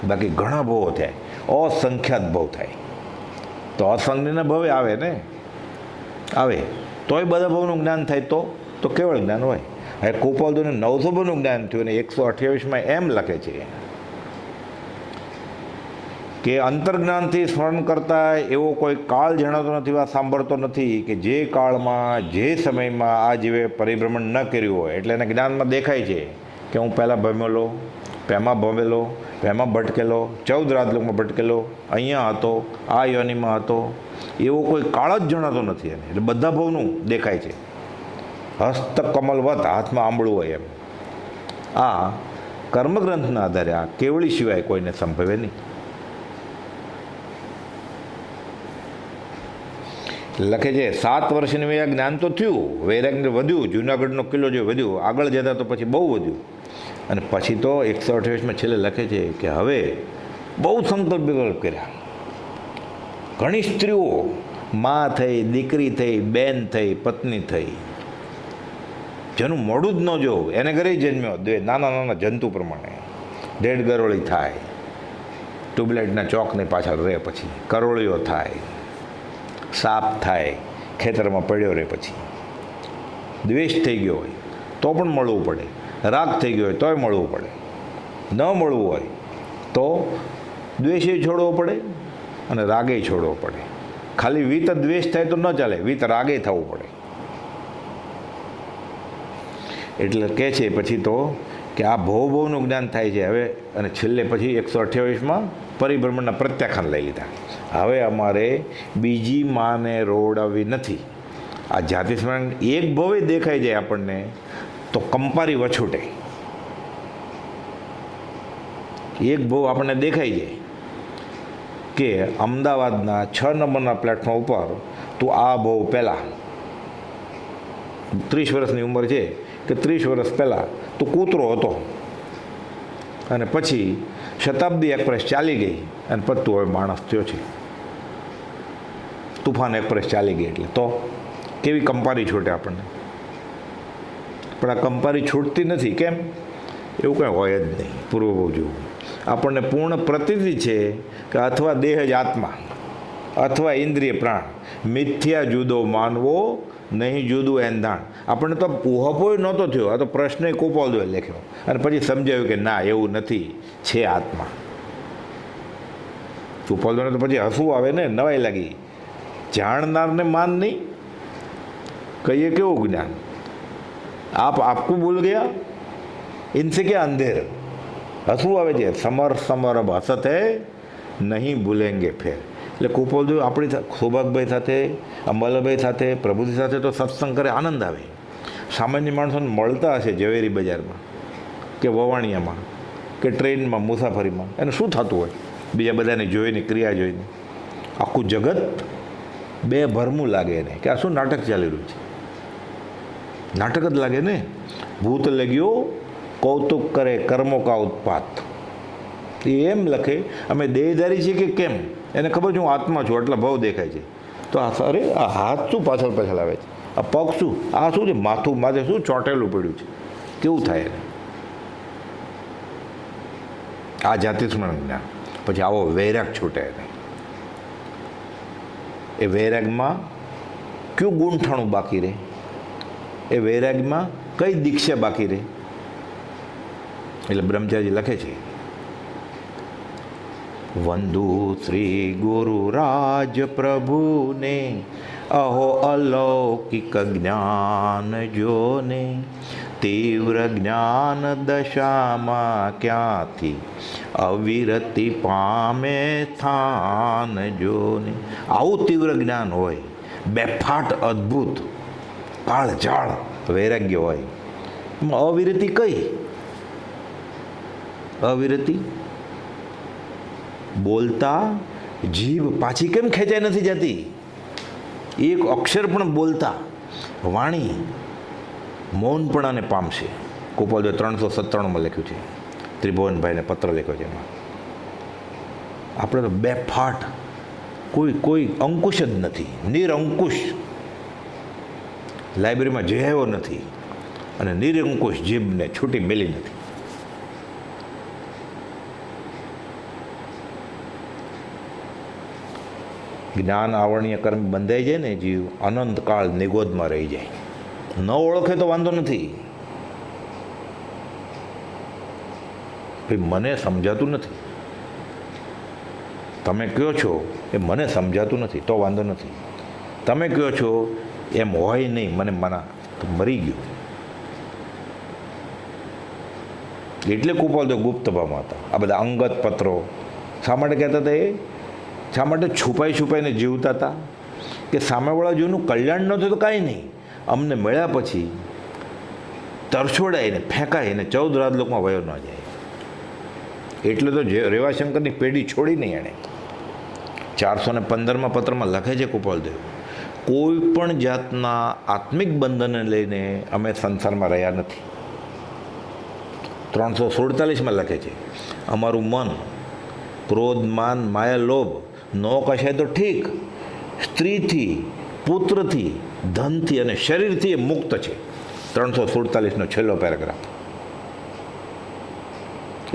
બાકી ઘણા ભાવો થાય, અસંખ્યાત ભાવ થાય. તો અસંગના ભવે આવે ને, આવે તોય બધા ભાવનું જ્ઞાન થાય. તો કેવળ જ્ઞાન હોય. હવે ગોપાલદોને 900 ભાવનું જ્ઞાન થયું અને 128માં એમ લખે છે કે અંતર્જ્ઞાનથી સ્મરણ કરતા એવો કોઈ કાળ જણાતો નથી, વા સાંભળતો નથી કે જે કાળમાં, જે સમયમાં આ જીવે પરિભ્રમણ ન કર્યું હોય. એટલે એના જ્ઞાનમાં દેખાય છે કે હું પહેલાં ભમેલો, પેમાં ભમેલો, પેમાં ભટકેલો, 14 રાજલોકમાં ભટકેલો, અહીંયા હતો, આ યોનિમાં હતો. એવો કોઈ કાળ જ જણાતો નથી એને. એટલે બધા ભાવનું દેખાય છે. હસ્ત કમલવત, હાથમાં આંબળું હોય એમ. આ કર્મગ્રંથના આધારે આ કેવળી સિવાય કોઈને સંભવે નહીં. લખે છે 7 વર્ષની વયે જ્ઞાન તો થયું, વૈરાગ્ય વધ્યું, જૂનાગઢનો કિલ્લો જો વધ્યું, આગળ જતા તો પછી બહુ વધ્યું. અને પછી તો 128માં છેલ્લે લખે છે કે હવે બહુ સંકલ્પ વિકલ્પ કર્યા. ઘણી સ્ત્રીઓ, મા થઈ, દીકરી થઈ, બેન થઈ, પત્ની થઈ, જેનું મોડું જ ન જોવું એને ઘરે જન્મ્યો નાના નાના જંતુ પ્રમાણે. ડેડ ગરોળી થાય, ટ્યુબલાઇટના ચોકની પાછળ રહે, પછી કરોળીઓ થાય, સાપ થાય, ખેતરમાં પડ્યો રહે. પછી દ્વેષ થઈ ગયો હોય તો પણ મળવું પડે, રાગ થઈ ગયો હોય તોય મળવું પડે, ન મળવું હોય તો દ્વેષે છોડવો પડે અને રાગે છોડવો પડે. ખાલી વિત દ્વેષ થાય તો ન ચાલે, વિત રાગે થવું પડે. એટલે કહે છે પછી તો કે આ ભવનું જ્ઞાન થાય છે હવે. અને છેલ્લે પછી 128માં પરિભ્રમણના પ્રત્યાખ્યાન લઈ લીધા. હવે અમારે બીજી માને રોડાવી નથી. આ જાતિ સ્મરણ એક ભવે દેખાઈ જાય આપણને તો કંપારી વછૂટે. એક ભવ આપણને દેખાઈ જાય કે અમદાવાદના 6 નંબરના પ્લેટફોર્મ ઉપર તું આ ભવ પહેલાં 30 વર્ષની ઉંમર છે કે 30 વર્ષ પહેલાં તું કૂતરો હતો, અને પછી શતાબ્દી એક્સપ્રેસ ચાલી ગઈ અને પછી તું હવે માણસ થયો છે. તુફાન એક્સપ્રેસ ચાલી ગઈ એટલે તો કેવી કંપારી છૂટે આપણને. પણ આ કંપારી છૂટતી નથી. કેમ? એવું કંઈ હોય જ નહીં. પૂર્વભવ જેવું આપણને પૂર્ણ પ્રતીતિ છે કે અથવા દેહ જ આત્મા, અથવા ઇન્દ્રિય પ્રાણ, મિથ્યા જુદો માનવો નહીં જુદું એંધાણ. આપણને તો ઉહપોય નહોતો થયો. આ તો પ્રશ્ન ગોપાલદોએ લખ્યો અને પછી સમજાવ્યું કે ના એવું નથી, છે આત્મા. ગોપાલદોને તો પછી હસવું આવે ને, નવાઈ લાગી. જાણનારને માન નહીં, કહીએ કેવું જ્ઞાન. આપ આપકો ભૂલ ગયા, ઇનસે ક્યાં અંધેર. હસવું આવે છે. સમર સમર અબ હસત હે, નહીં ભૂલેંગે ફેર. એટલે ગોપાલદો આપણી સૌભાગભાઈ સાથે, અંબાલાભાઈ સાથે, પ્રભુજી સાથે તો સત્સંગ કરે, આનંદ આવે. સામાન્ય માણસોને મળતા હશે ઝવેરી બજારમાં કે વવાણિયામાં કે ટ્રેનમાં મુસાફરીમાં, એને શું થતું હોય બીજા બધાને જોઈને, ક્રિયા જોઈને. આખું જગત બે ભરમું લાગે એને કે આ શું નાટક ચાલી રહ્યું છે. નાટક જ લાગે ને. ભૂત લગ્યો કૌતુક કરે કર્મો કા ઉત્પાત. એ એમ લખે અમે દેહધારી છીએ કે કેમ, એને ખબર છે હું આત્મા છું, આટલા ભાવ દેખાય છે. તો આ અરે આ હાથ શું પાછળ પાછળ આવે છે, આ પગ શું, આ શું છે, માથું માથે શું ચોંટેલું પડ્યું છે, કેવું થાય એને. આ જાતિ સ્મરણ જ્ઞાન. પછી આવો વૈરાગ છૂટે એને. એ વૈરાગમાં કયું ગૂંઠાણું બાકી રહે? એ વૈરાગ્યમાં કઈ દીક્ષા બાકી રહે? એટલે બ્રહ્મચારી લખે છે, વંદુ શ્રી ગુરુ રાજ પ્રભુને, અહો અલૌકિક જ્ઞાન જોને, તીવ્ર જ્ઞાન દશામાં ક્યાંથી અવિરતિ પામે સ્થાન જોને. આવું તીવ્ર જ્ઞાન હોય, બેફાટ અદ્ભુત કાળઝાળ વૈરાગ્ય હોય, અવિરતિ કઈ? અવિરતિ બોલતા જીભ પાછી કેમ ખેંચાઈ નથી જતી? એક અક્ષર પણ બોલતા વાણી મૌનપણાને પામશે. કુપાલદેવ 397માં લખ્યું છે, ત્રિભુવનભાઈને પત્ર લખ્યો છે. એમાં આપણે તો બેફાટ, કોઈ અંકુશ જ નથી, નિરંકુશ. લાઇબ્રેરીમાં જઈ આવ્યો નથી અને નિરંકુશ જીભને છૂટી મેલી નથી. જ્ઞાન આવરણીય કર્મ બંધાઈ જાય ને જીવ અનંતકાળ નિગોદમાં રહી જાય. ન ઓળખે તો વાંધો નથી, ભાઈ મને સમજાતું નથી, તમે કહો છો એ મને સમજાતું નથી તો વાંધો નથી. તમે કહો છો એમ હોય નહીં, મને મના તો મરી ગયું. એટલે કુપાલદેવ ગુપ્તભાવમાં હતા. આ બધા અંગત પત્રો શા માટે કહેતા હતા? એ શા માટે છુપાઈને જીવતા હતા? કે સામેવાળા જીવનું કલ્યાણ ન થયું તો કાંઈ નહીં, અમને મળ્યા પછી તરછોડાઈને ફેંકાઈને 14 રાજલોકમાં વયો ન જાય. એટલે તો રેવાશંકરની પેઢી છોડી નહીં એણે. 415માં પત્રમાં લખે છે કુપાલદેવ, કોઈ પણ જાતના આત્મિક બંધનને લઈને અમે સંસારમાં રહ્યા નથી. 347માં લખે છે, અમારું મન ક્રોધ, માન, માયા, લોભ ન કશાય તો ઠીક, સ્ત્રીથી, પુત્રથી, ધનથી અને શરીરથી એ મુક્ત છે. 347નો છેલ્લો પેરેગ્રાફ.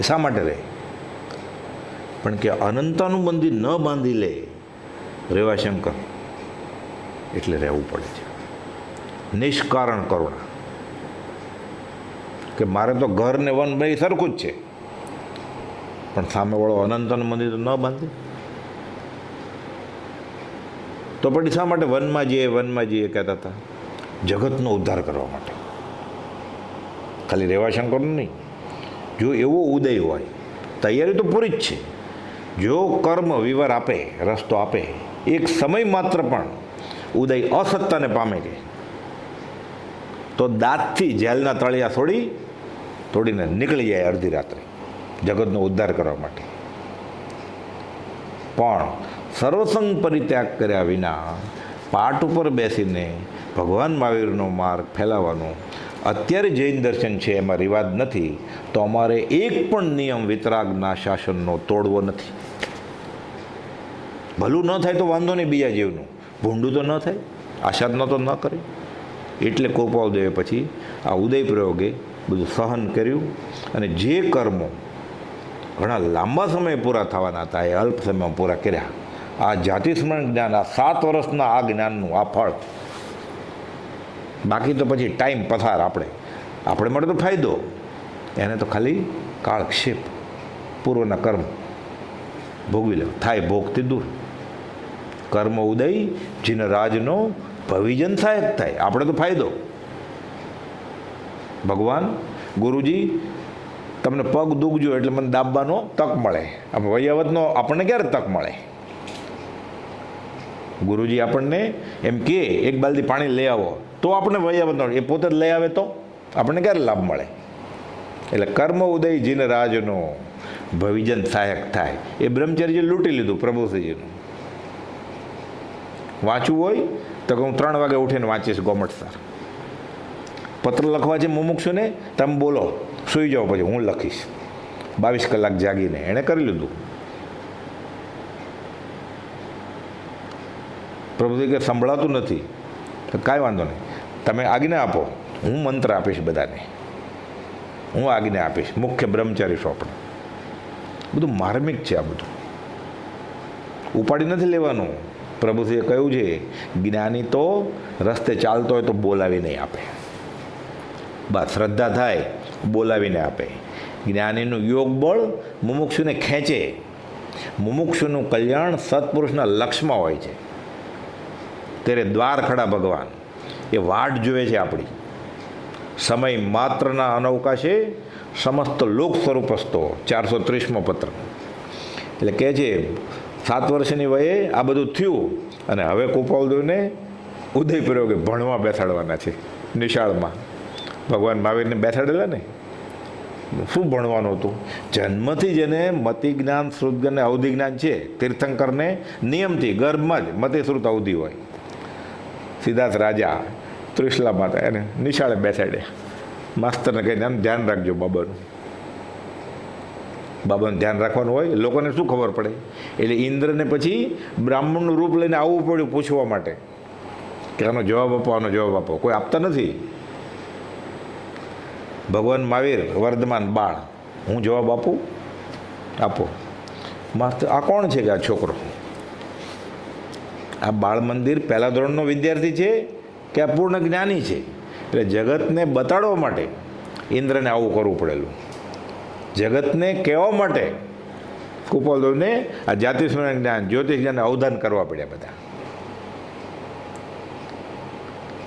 એ શા માટે રહે? પણ કે અનંતાનુબંધી ન બાંધી લે રેવાશંકર, એટલે રહેવું પડે છે. નિષ્કારણ કરુણા, કે મારે તો ઘર ને વન બે સરખું જ છે, પણ સામેવાળો અનંતાનુબંધી તો ન બાંધે. તો પછી શા માટે વનમાં જઈએ કહેતા હતા? જગતનો ઉદ્ધાર કરવા માટે. ખાલી રેવાશંકરનો નહીં. જો એવો ઉદય હોય, તૈયારી તો પૂરી જ છે. જો કર્મ વિવર આપે, રસ્તો આપે, એક સમય માત્ર પણ ઉદય અસત્તાને પામે છે, તો દાંતથી જેલના તળિયા તોડીને નીકળી જાય અડધી રાત્રે જગતનો ઉદ્ધાર કરવા માટે. પણ સર્વસંગ પરિત્યાગ કર્યા વિના પાટ ઉપર બેસીને ભગવાન મહાવીરનો માર્ગ ફેલાવવાનો અત્યારે જૈન દર્શન છે એમાં રિવાજ નથી, તો અમારે એક પણ નિયમ વિતરાગના શાસનનો તોડવો નથી. ભલું ન થાય તો વાંધો નહીં, બીજા જીવનું ભૂંડું તો ન થાય, આશાદનો તો ન કરે. એટલે કૃપાલદેવે પછી આ ઉદય પ્રયોગે બધું સહન કર્યું, અને જે કર્મો ઘણા લાંબા સમય પૂરા થવાના હતા એ અલ્પ સમયમાં પૂરા કર્યા. આ જાતિ સ્મરણ જ્ઞાન, આ 7 વર્ષના આ જ્ઞાનનું આ ફળ. બાકી તો પછી ટાઈમ પસાર, આપણે માટે તો ફાયદો, એને તો ખાલી કાળક્ષેપ, પૂર્વના કર્મ ભોગવી લે, થાય ભોગથી દૂર. કર્મ ઉદય જીન રાજનો ભવિજન સહાયક થાય, આપણે તો ફાયદો. ભગવાન ગુરુજી તમને પગ દુખજો એટલે મને દાબવાનો તક મળે. વૈયાવતનો આપણને ક્યારે તક મળે? ગુરુજી આપણને એમ કે એક બાલદી પાણી લઈ આવો તો આપણે વૈયાવતનો, એ પોતે જ લઈ આવે તો આપણને ક્યારે લાભ મળે? એટલે કર્મ ઉદય જીન રાજનો ભવિજન સહાયક થાય. એ બ્રહ્મચર્ય લૂંટી લીધું પ્રભુશ્રીજીનું. વાંચવું હોય તો હું 3 વાગે ઉઠીને વાંચીશ ગોમટસાર. પત્ર લખવા છે મુમુક્ષુને, તમે બોલો, સૂઈ જાઓ, પછી હું લખીશ. 22 કલાક જાગીને એણે કરી લીધું. પ્રભુજી કે સંભળાતું નથી, તો કાંઈ વાંધો નહીં, તમે આજ્ઞા આપો, હું મંત્ર આપીશ બધાને, હું આજ્ઞા આપીશ. મુખ્ય બ્રહ્મચારી સોંપણ. બધું માર્મિક છે. આ બધું ઉપાડી નથી લેવાનું. પ્રભુજીએ કહ્યું છે, જ્ઞાની તો રસ્તે ચાલતો હોય તો બોલાવી નહીં આપે. બસ શ્રદ્ધા થાય, બોલાવીને આપે. જ્ઞાનીનું યોગ બળ મુમુક્ષુને ખેંચે. મુમુક્ષુનું કલ્યાણ સત્પુરુષના લક્ષમાં હોય છે. ત્યારે દ્વાર ખડા ભગવાન એ વાટ જુએ છે આપણી. સમય માત્રના અનવકાશે સમસ્ત લોક સ્વરૂપસ્તો 430મો પત્ર. એટલે કહે છે 7 વર્ષની વયે આ બધું થયું અને હવે કૃપાળદેવને ઉદયપુરે ભણવા બેસાડવાના છે નિશાળમાં. ભગવાન મહાવીરને બેસાડેલા ને, શું ભણવાનું હતું? જન્મથી જેને મતિ જ્ઞાન, શ્રુત જ્ઞાન ને અવધિ જ્ઞાન છે, તીર્થંકરને નિયમથી ગર્ભમાં જ મતિ શ્રુત અવધિ હોય. સિદ્ધાર્થ રાજા ત્રિશલા માતા એને નિશાળે બેસાડ્યા. માસ્તરને કહીને આમ ધ્યાન રાખજો બાબાનું. બાબાનું ધ્યાન રાખવાનું હોય, લોકોને શું ખબર પડે? એટલે ઇન્દ્રને પછી બ્રાહ્મણનું રૂપ લઈને આવવું પડ્યું પૂછવા માટે કે આનો જવાબ આપો, આનો જવાબ આપો. કોઈ આપતા નથી. ભગવાન મહાવીર વર્ધમાન બાળ, હું જવાબ આપું? આપો. માસ્તર આ કોણ છે કે આ છોકરો? આ બાળ મંદિર પહેલા ધોરણનો વિદ્યાર્થી છે કે આ પૂર્ણ જ્ઞાની છે? એટલે જગતને બતાડવા માટે ઇન્દ્રને આવું કરવું પડેલું. જગતને કહેવા માટે કૃપાળદેવને આ જાતિસ્મરણ જ્ઞાન, જ્યોતિષ જ્ઞાનને અવધાન કરવા પડ્યા બધા.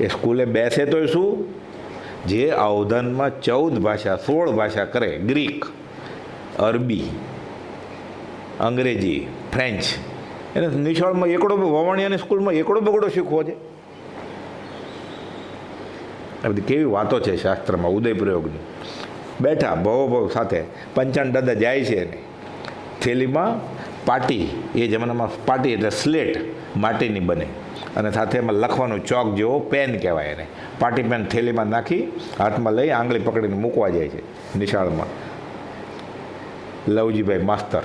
એ સ્કૂલે બેસે તો શું? જે અવધાનમાં 14 ભાષા 16 ભાષા કરે, ગ્રીક, અરબી, અંગ્રેજી, ફ્રેન્ચ, એને નિશાળમાં એકડો વવાણિયાની સ્કૂલમાં એકડો બગડો શીખવો છે. આ બધી કેવી વાતો છે શાસ્ત્રમાં ઉદયપ્રયોગની. બેઠા ભવ સાથે પંચાણ દાદા જાય છે એને થેલીમાં પાટી, એ જમાનામાં પાટી એટલે સ્લેટ માટીની બને અને સાથે એમાં લખવાનું ચોક જેવો પેન કહેવાય એને. પાટી પેન થેલીમાં નાખી હાથમાં લઈ આંગળી પકડીને મૂકવા જાય છે નિશાળમાં. લવજીભાઈ માસ્તર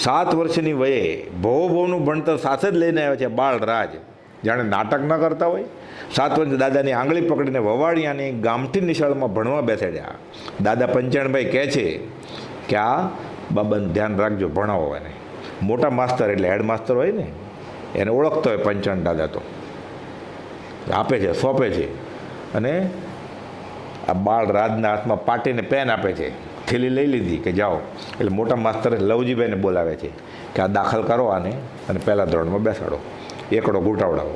7 વર્ષની વયે ભવનું ભણતર સાથે જ લઈને આવ્યા છે. બાળરાજ જાણે નાટક ન કરતા હોય. 7 વર્ષ દાદાની આંગળી પકડીને વવાડિયાની ગામઠી નિશાળમાં ભણવા બેસાડ્યા. દાદા પંચાણભાઈ કહે છે કે આ બાબાને ધ્યાન રાખજો, ભણાવો એને. મોટા માસ્તર એટલે હેડ માસ્તર હોય ને, એને ઓળખતો હોય પંચાણ દાદા, તો આપે છે, સોંપે છે. અને આ બાળ રાજના હાથમાં પાટીને પેન આપે છે. થેલી લઈ લીધી કે જાઓ. એટલે મોટા માસ્તરે લવજીભાઈને બોલાવે છે કે આ દાખલ કરો આને અને પહેલાં ધોરણમાં બેસાડો. એકડો ઘૂંટાવડાવો.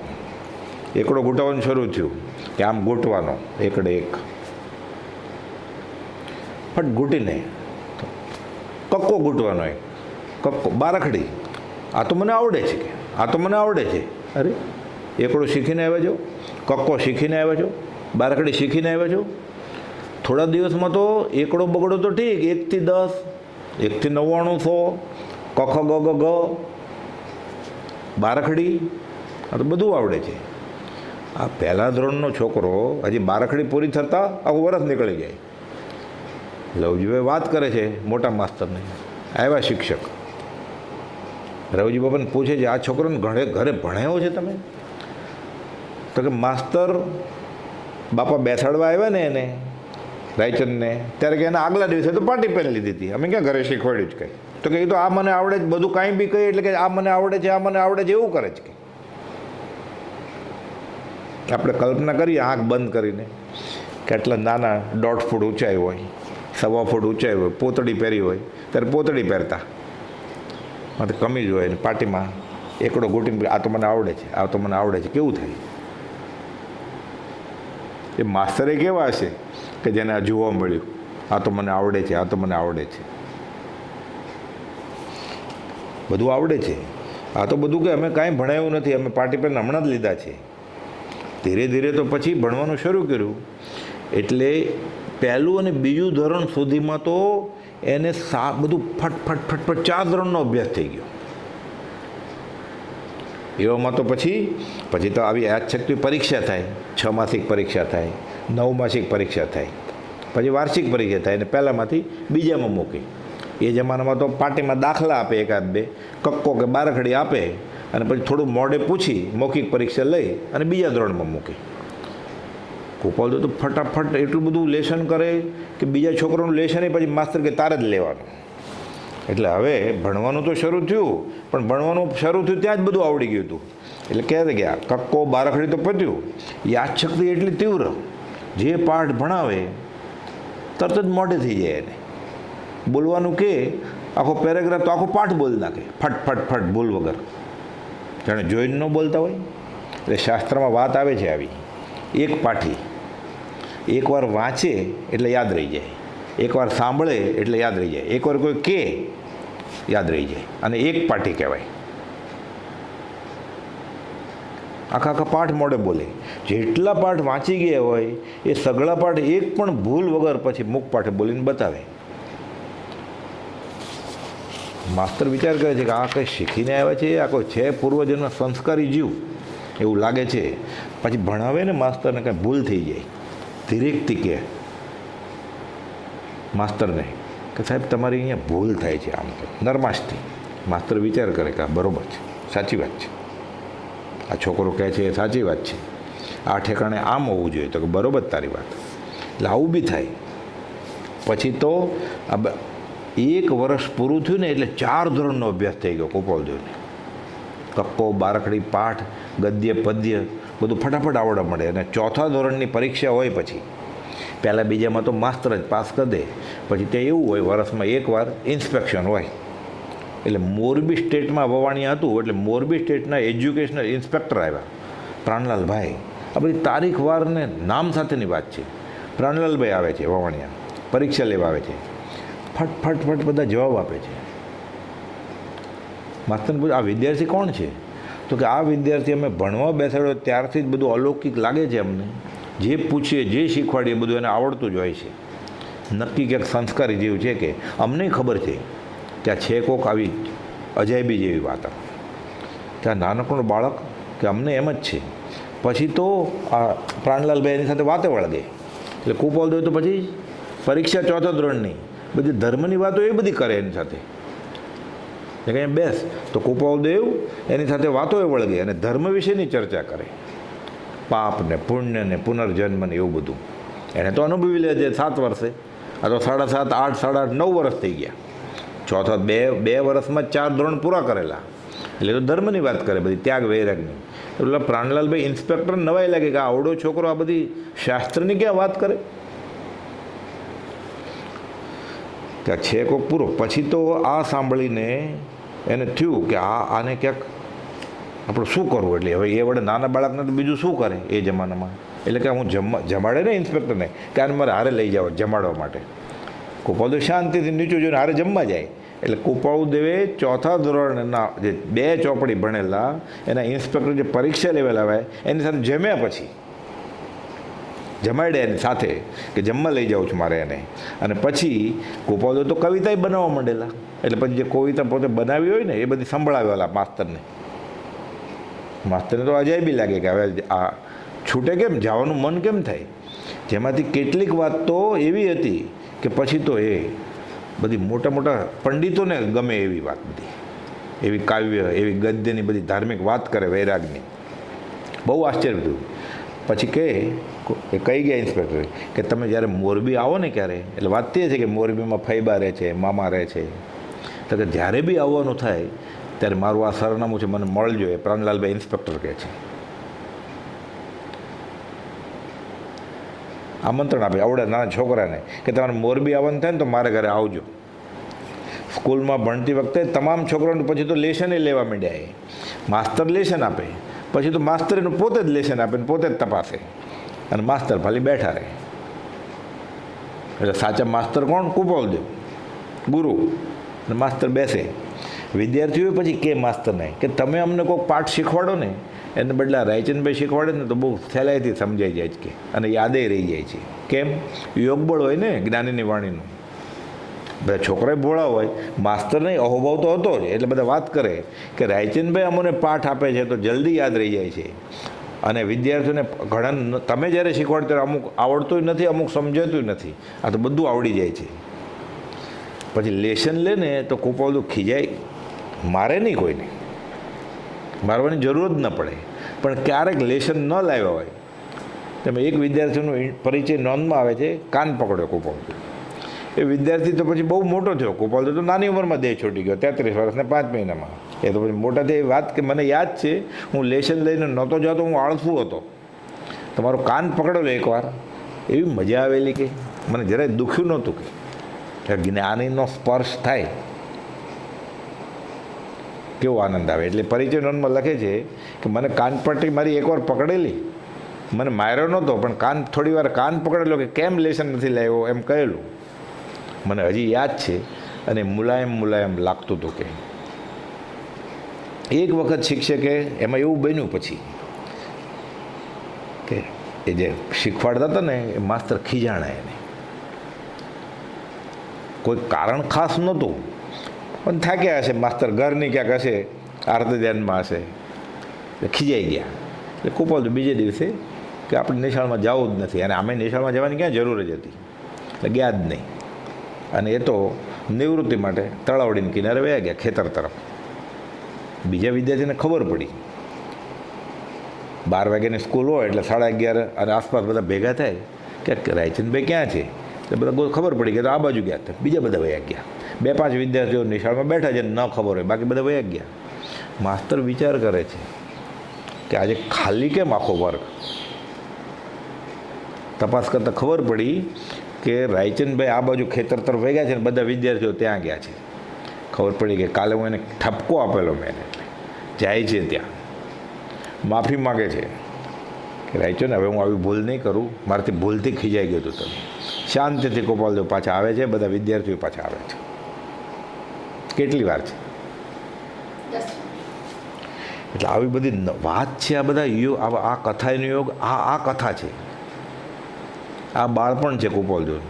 એકડો ઘૂંટાવવાનું શરૂ થયું કે આમ ઘૂંટવાનો, એકડે એક ફટ ઘૂંટીને કક્કો ઘૂંટવાનો હોય. કક્કો બારખડી, આ તો મને આવડે છે કે આ તો મને આવડે છે. અરે એકડો શીખીને આવ્યા છો, કક્કો શીખીને આવ્યા છો, બારખડી શીખીને આવ્યા છો. થોડા દિવસમાં તો એકડો બગડો તો ઠીક, 1 થી 10, 1 થી 99, 100, કખ ગ ગ ગ, બારખડી, આ તો બધું આવડે છે. આ પહેલા ધોરણનો છોકરો હજી બારખડી પૂરી થતાં આખું વરસ નીકળી જાય. લવજીભાઈ વાત કરે છે મોટા માસ્તરને. આવ્યા શિક્ષક, રવજી બાબાને પૂછે છે આ છોકરાને ઘરે ભણાવ્યો છે તમે? તો કે માસ્તર બાપા બેસાડવા આવ્યા ને એને રાયચંદને, ત્યારે કે એના આગલા દિવસે તો પાટી પેન લીધી હતી. અમે ક્યાં ઘરે શીખવાડ્યું જ કંઈ? તો કે તો આ મને આવડે જ, બધું કાંઈ બી કહે એટલે કે આ મને આવડે છે, આ મને આવડે છે, એવું કરે છે. કે આપણે કલ્પના કરીએ આંખ બંધ કરીને, કેટલા નાના 1.5 ફૂટ ઊંચાઈ હોય, 1.25 ફૂટ ઊંચાઈ હોય, પોતળી પહેરી હોય, ત્યારે પોતળી પહેરતા માટે કમીજ હોય ને પાટીમાં એકડો ઘૂંટીને આ તો મને આવડે છે, આ તો મને આવડે છે, કેવું થાય? એ માસ્તરે કેવા હશે કે જેને આ જોવા મળ્યું, આ તો મને આવડે છે, આ તો મને આવડે છે, બધું આવડે છે. આ તો બધું કે અમે કાંઈ ભણાવ્યું નથી, અમે પાટી પેન હમણાં જ લીધા છે. ધીરે ધીરે તો પછી ભણવાનું શરૂ કર્યું. એટલે પહેલું અને બીજું ધોરણ સુધીમાં તો એને બધું ફટ 4 ધોરણનો અભ્યાસ થઈ ગયો. એવામાં તો પછી તો આવી યાદશક્તિ પરીક્ષા થાય, 6 માસિક પરીક્ષા થાય, 9 માસિક પરીક્ષા થાય, પછી વાર્ષિક પરીક્ષા થાય અને પહેલાંમાંથી બીજામાં મૂકે. એ જમાનામાં તો પાટીમાં દાખલા આપે 1-2, કક્કો કે બારખડી આપે અને પછી થોડું મોઢે પૂછી મૌખિક પરીક્ષા લઈ અને બીજા ધોરણમાં મૂકે. કૃપાળદેવ તો ફટાફટ એટલું બધું લેસન કરે કે બીજા છોકરાનું લેસન એ પછી માસ્તર કે તારે જ લેવાનું. એટલે હવે ભણવાનું તો શરૂ થયું, પણ ભણવાનું શરૂ થયું ત્યાં જ બધું આવડી ગયું હતું. એટલે કહે છે કે આ કક્કો બારખડી તો પત્યું, યાદશક્તિ એટલી તીવ્ર જે પાઠ ભણાવે તરત જ મોઢે થઈ જાય એને. બોલવાનું કે આખો પેરેગ્રાફ તો આખો પાઠ બોલી નાખે, ફટ ફટ ફટ ભૂલ વગર, જાણે જોઈને ન બોલતા હોય. એટલે શાસ્ત્રમાં વાત આવે છે આવી, એક પાઠી એકવાર વાંચે એટલે યાદ રહી જાય, એકવાર સાંભળે એટલે યાદ રહી જાય, એકવાર કોઈ કે યાદ રહી જાય, અને એક પાઠી કહેવાય. આખા આખા પાઠ મોઢે બોલે. જેટલા પાઠ વાંચી ગયા હોય એ સગળા પાઠ એક પણ ભૂલ વગર પછી મુખ પાઠે બોલીને બતાવે. માસ્તર વિચાર કરે છે કે આ કંઈ શીખીને આવ્યા છે, આ કોઈ છે પૂર્વજન્મ સંસ્કારી જીવ એવું લાગે છે. પછી ભણાવે ને માસ્તરને કાંઈ ભૂલ થઈ જાય, ધીરેકથી કે માસ્તરને કે સાહેબ તમારી અહીંયા ભૂલ થાય છે, આમ તો નરમાશથી. માસ્તર વિચાર કરે કે આ બરાબર છે, સાચી વાત છે, આ છોકરો કહે છે એ સાચી વાત છે, આ ઠેકાણે આમ હોવું જોઈએ, તો કે બરાબર તારી વાત. એટલે આવું બી થાય. પછી તો આ 1 વર્ષ પૂરું થયું ને એટલે 4 ધોરણનો અભ્યાસ થઈ ગયો ગોપાલદેવને. કક્કો, બારકડી, પાઠ, ગદ્ય, પદ્ય બધું ફટાફટ આવડવા મળે. અને 4થા ધોરણની પરીક્ષા હોય પછી, પહેલાં બીજામાં તો માસ્તર જ પાસ કરી દે, પછી તે એવું હોય વર્ષમાં એકવાર ઇન્સ્પેક્શન હોય. એટલે મોરબી સ્ટેટમાં વવાણિયા હતું, એટલે મોરબી સ્ટેટના એજ્યુકેશનલ ઇન્સ્પેક્ટર આવ્યા, પ્રાણલાલભાઈ. આ બધી તારીખ વાર ને નામ સાથેની વાત છે. પ્રાણલાલભાઈ આવે છે વવાણિયા, પરીક્ષા લેવા આવે છે, ફટ ફટ ફટ બધા જવાબ આપે છે. માસ્તરને પૂછ્યું આ વિદ્યાર્થી કોણ છે? તો કે આ વિદ્યાર્થી અમે ભણવા બેસાડ્યો ત્યારથી જ બધું અલૌકિક લાગે છે અમને, જે પૂછીએ જે શીખવાડીએ બધું એને આવડતું જ હોય છે. નક્કી ક્યાંક સંસ્કારી જેવું છે કે અમને ખબર છે કે આ છે કોક આવી અજાયબી જેવી વાત. ત્યાં નાનકડું બાળક કે અમને એમ જ છે. પછી તો આ પ્રાણલાલભાઈ એની સાથે વાતે વળગે. એટલે કુપાલદેવ તો પછી પરીક્ષા 4થા ધોરણની બધી ધર્મની વાતો એ બધી કરે એની સાથે. કંઈ બેસ તો કુપાલદેવ એની સાથે વાતો એ વળગે અને ધર્મ વિશેની ચર્ચા કરે, પાપ ને પુણ્ય ને પુનર્જન્મ ને એવું બધું. એને તો અનુભવી લે છે 7 વર્ષે, આ તો 7.5, 8, 8.5, 9 વર્ષ થઈ ગયા. ચોથા બે વર્ષમાં 4 ધોરણ પૂરા કરેલા. એટલે તો ધર્મની વાત કરે બધી, ત્યાગ વૈરાગની. એટલે પ્રાણલાલભાઈ ઇન્સ્પેક્ટર નવાઈ લાગે કે આવડો છોકરો આ બધી શાસ્ત્રની ક્યાં વાત કરે. ત્યાં છે કોક પૂરો. પછી તો આ સાંભળીને એને થયું કે આને ક્યાંક આપણે શું કરવું. એટલે હવે એ વડે નાના બાળકને તો બીજું શું કરે એ જમાનામાં. એટલે કે હું જમાડે ને ઇન્સ્પેક્ટરને કે આને મારે હારે લઈ જાઓ જમાડવા માટે. કુપાલદેવ શાંતિથી નીચું જોઈને હારે જમવા જાય. એટલે કુપાલદેવે 4થા ધોરણના જે 2 ચોપડી ભણેલા એના ઇન્સ્પેક્ટર જે પરીક્ષા લેવેલા હોય એની સાથે જમ્યા, પછી જમાડ્યા એની સાથે કે જમવા લઈ જાઉં છું મારે એને. અને પછી કુપાલદેવ તો કવિતાએ બનાવવા માંડેલા. એટલે પછી જે કવિતા પોતે બનાવી હોય ને એ બધી સંભળાવેલા માસ્તરને. માસ્તરને તો અજાયબી લાગે કે હવે આ છૂટે કેમ, જવાનું મન કેમ થાય. જેમાંથી કેટલીક વાત તો એવી હતી કે પછી તો એ બધી મોટા મોટા પંડિતોને ગમે એવી વાત બધી, એવી કાવ્ય, એવી ગદ્યની બધી ધાર્મિક વાત કરે વૈરાગની. બહુ આશ્ચર્ય થયું. પછી એ કહી ગયા ઇન્સ્પેક્ટર કે તમે જ્યારે મોરબી આવો ને ક્યારે, એટલે વાત તે છે કે મોરબીમાં ફૈબા રહે છે, મામા રહે છે, તો કે જ્યારે બી આવવાનું થાય ત્યારે મારું આ સરનામું છે, મને મળજો. એ પ્રાણલાલભાઈ ઇન્સ્પેક્ટર કહે છે. આમંત્રણ આપે આવડે નાના છોકરાને કે તમારે મોરબી આવવાનું થાય ને તો મારે ઘરે આવજો. સ્કૂલમાં ભણતી વખતે તમામ છોકરાઓને પછી તો લેશન લેવા માંડ્યા. એ માસ્તર લેશન આપે, પછી તો માસ્તર એનું પોતે જ લેશન આપે ને પોતે જ તપાસે, અને માસ્તર ખાલી બેઠા રહે. એટલે સાચા માસ્તર કોણ? કુપાલદેવ ગુરુ, અને માસ્તર બેસે. વિદ્યાર્થીઓ પછી કે માસ્તરને કે તમે અમને કોઈક પાઠ શીખવાડો ને, એને બદલે રાયચંદભાઈ શીખવાડે ને તો બહુ સહેલાઈથી સમજાઈ જાય છે કે, અને યાદે રહી જાય છે. કેમ? યોગબળ હોય ને જ્ઞાનીની વાણીનું. બધા છોકરાએ ભોળા હોય, માસ્તર નહીં, અહોભાવ તો હતો જ. એટલે બધા વાત કરે કે રાયચંદભાઈ અમને પાઠ આપે છે તો જલ્દી યાદ રહી જાય છે. અને વિદ્યાર્થીઓને ઘણા તમે જ્યારે શીખવાડો ત્યારે અમુક આવડતું નથી, અમુક સમજાતું નથી. આ તો બધું આવડી જાય છે. પછી લેશન લે ને તો કુપાલદેવ ખીજાય, મારે નહીં કોઈને, મારવાની જરૂર જ ન પડે. પણ ક્યારેક લેશન ન લાવ્યા હોય, તમે એક વિદ્યાર્થીનો પરિચય નોંધમાં આવે છે, કાન પકડ્યો કુપાલદેવ. એ વિદ્યાર્થી તો પછી બહુ મોટો થયો. કુપાલદેવ તો નાની ઉંમરમાં દેહ છૂટી ગયો, 33 વર્ષને 5 મહિનામાં. એ તો પછી મોટા થઈ વાત કે મને યાદ છે હું લેશન લઈને નહોતો જતો, હું આળસુ હતો. તમારો કાન પકડેલો એકવાર, એવી મજા આવેલી કે મને જરાય દુખ્યું નહોતું કે જ્ઞાનીનો સ્પર્શ થાય કેવો આનંદ આવે. એટલે પરિચય નોંધમાં લખે છે કે મને કાનપટ્ટી મારી એકવાર પકડેલી, મને માર્યો નહોતો પણ કાન થોડી વાર કાન પકડેલો કે કેમ લેશન નથી લાવ્યો એમ કહેલું, મને હજી યાદ છે. અને મુલાયમ મુલાયમ લાગતું હતું કે એક વખત શિક્ષકે એમાં એવું બન્યું પછી કે એ જે શીખવાડતા હતા ને એ માસ્તર ખીજાણા એને, કોઈ કારણ ખાસ નહોતું પણ થાક્યા હશે માસ્તર, ઘરની ક્યાંક હશે, આરતી ધ્યાનમાં હશે, એટલે ખીજાઈ ગયા. એટલે કુપાલ તો બીજે દિવસે કે આપણે નિશાળમાં જવું જ નથી, અને અમે નિશાળમાં જવાની ક્યાં જરૂર જ હતી, એટલે ગયા જ નહીં. અને એ તો નિવૃત્તિ માટે તળાવડીને કિનારે વયા ગયા ખેતર તરફ. બીજા વિદ્યાર્થીને ખબર પડી, 12 વાગ્યાની સ્કૂલ હોય એટલે 11:30 અને આસપાસ બધા ભેગા થાય કે રાયચંદભાઈ ક્યાં છે, એટલે બધા ખબર પડી કે તો આ બાજુ ગયા હતા. બીજા બધા વયા ગયા. 2-5 વિદ્યાર્થીઓ નિશાળમાં બેઠા છે, ન ખબર હોય, બાકી બધા વયા ગયા. માસ્તર વિચાર કરે છે કે આજે ખાલી કેમ આખો વર્ગ. તપાસ કરતાં ખબર પડી કે રાયચંદભાઈ આ બાજુ ખેતર તરફ વહી ગયા છે ને બધા વિદ્યાર્થીઓ ત્યાં ગયા છે. ખબર પડી કે કાલે હું એને ઠપકો આપેલો મેં, એટલે જાય છે ત્યાં, માફી માગે છે કે રાયચંદ હવે હું આવી ભૂલ નહીં કરું, મારાથી ભૂલથી ખીજાઈ ગયું હતું. તમે શાંતિથી ગોપાલદેવ પાછા આવે છે, બધા વિદ્યાર્થીઓ પાછા આવે છે. કેટલી વાર છે એટલે આવી બધી વાત છે. આ બધા યોગ, આ કથાનો યોગ, આ કથા છે, આ બાળપણ છે ગોપાલદેવ.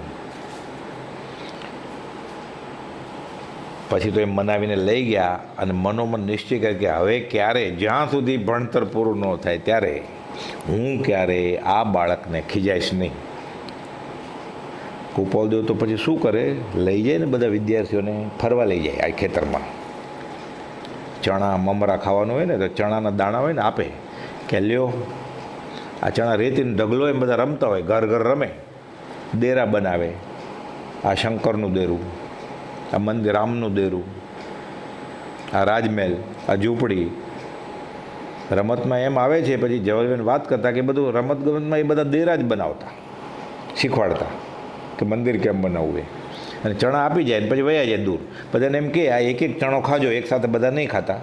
પછી તો એમ મનાવીને લઈ ગયા અને મનોમન નિશ્ચય કરે કે હવે ક્યારે, જ્યાં સુધી ભણતર પૂરું ન થાય ત્યારે હું ક્યારે આ બાળકને ખીજાઈશ નહીં. ગોપાલદેવ તો પછી શું કરે, લઈ જાય ને બધા વિદ્યાર્થીઓને ફરવા લઈ જાય. આ ખેતરમાં ચણા મમરા ખાવાનું હોય ને તો ચણાના દાણા હોય ને આપે કે લ્યો આ ચણા રેતીનો ઢગલો એમ બધા રમતા હોય, ઘર ઘર રમે, દેરા બનાવે. આ શંકરનું દેરું, આ મંદિર રામનું દેરું, આ રાજમહેલ, આ ઝૂંપડી. રમતમાં એમ આવે છે, પછી જવલબેન વાત કરતા કે બધું રમતગમતમાં એ બધા દેરા જ બનાવતા, શીખવાડતા કે મંદિર કેમ બનાવવું એ. અને ચણા આપી જાય ને પછી વયા જાય દૂર. બધાને એમ કે આ એક ચણો ખાજો, એકસાથે બધા નહીં ખાતા,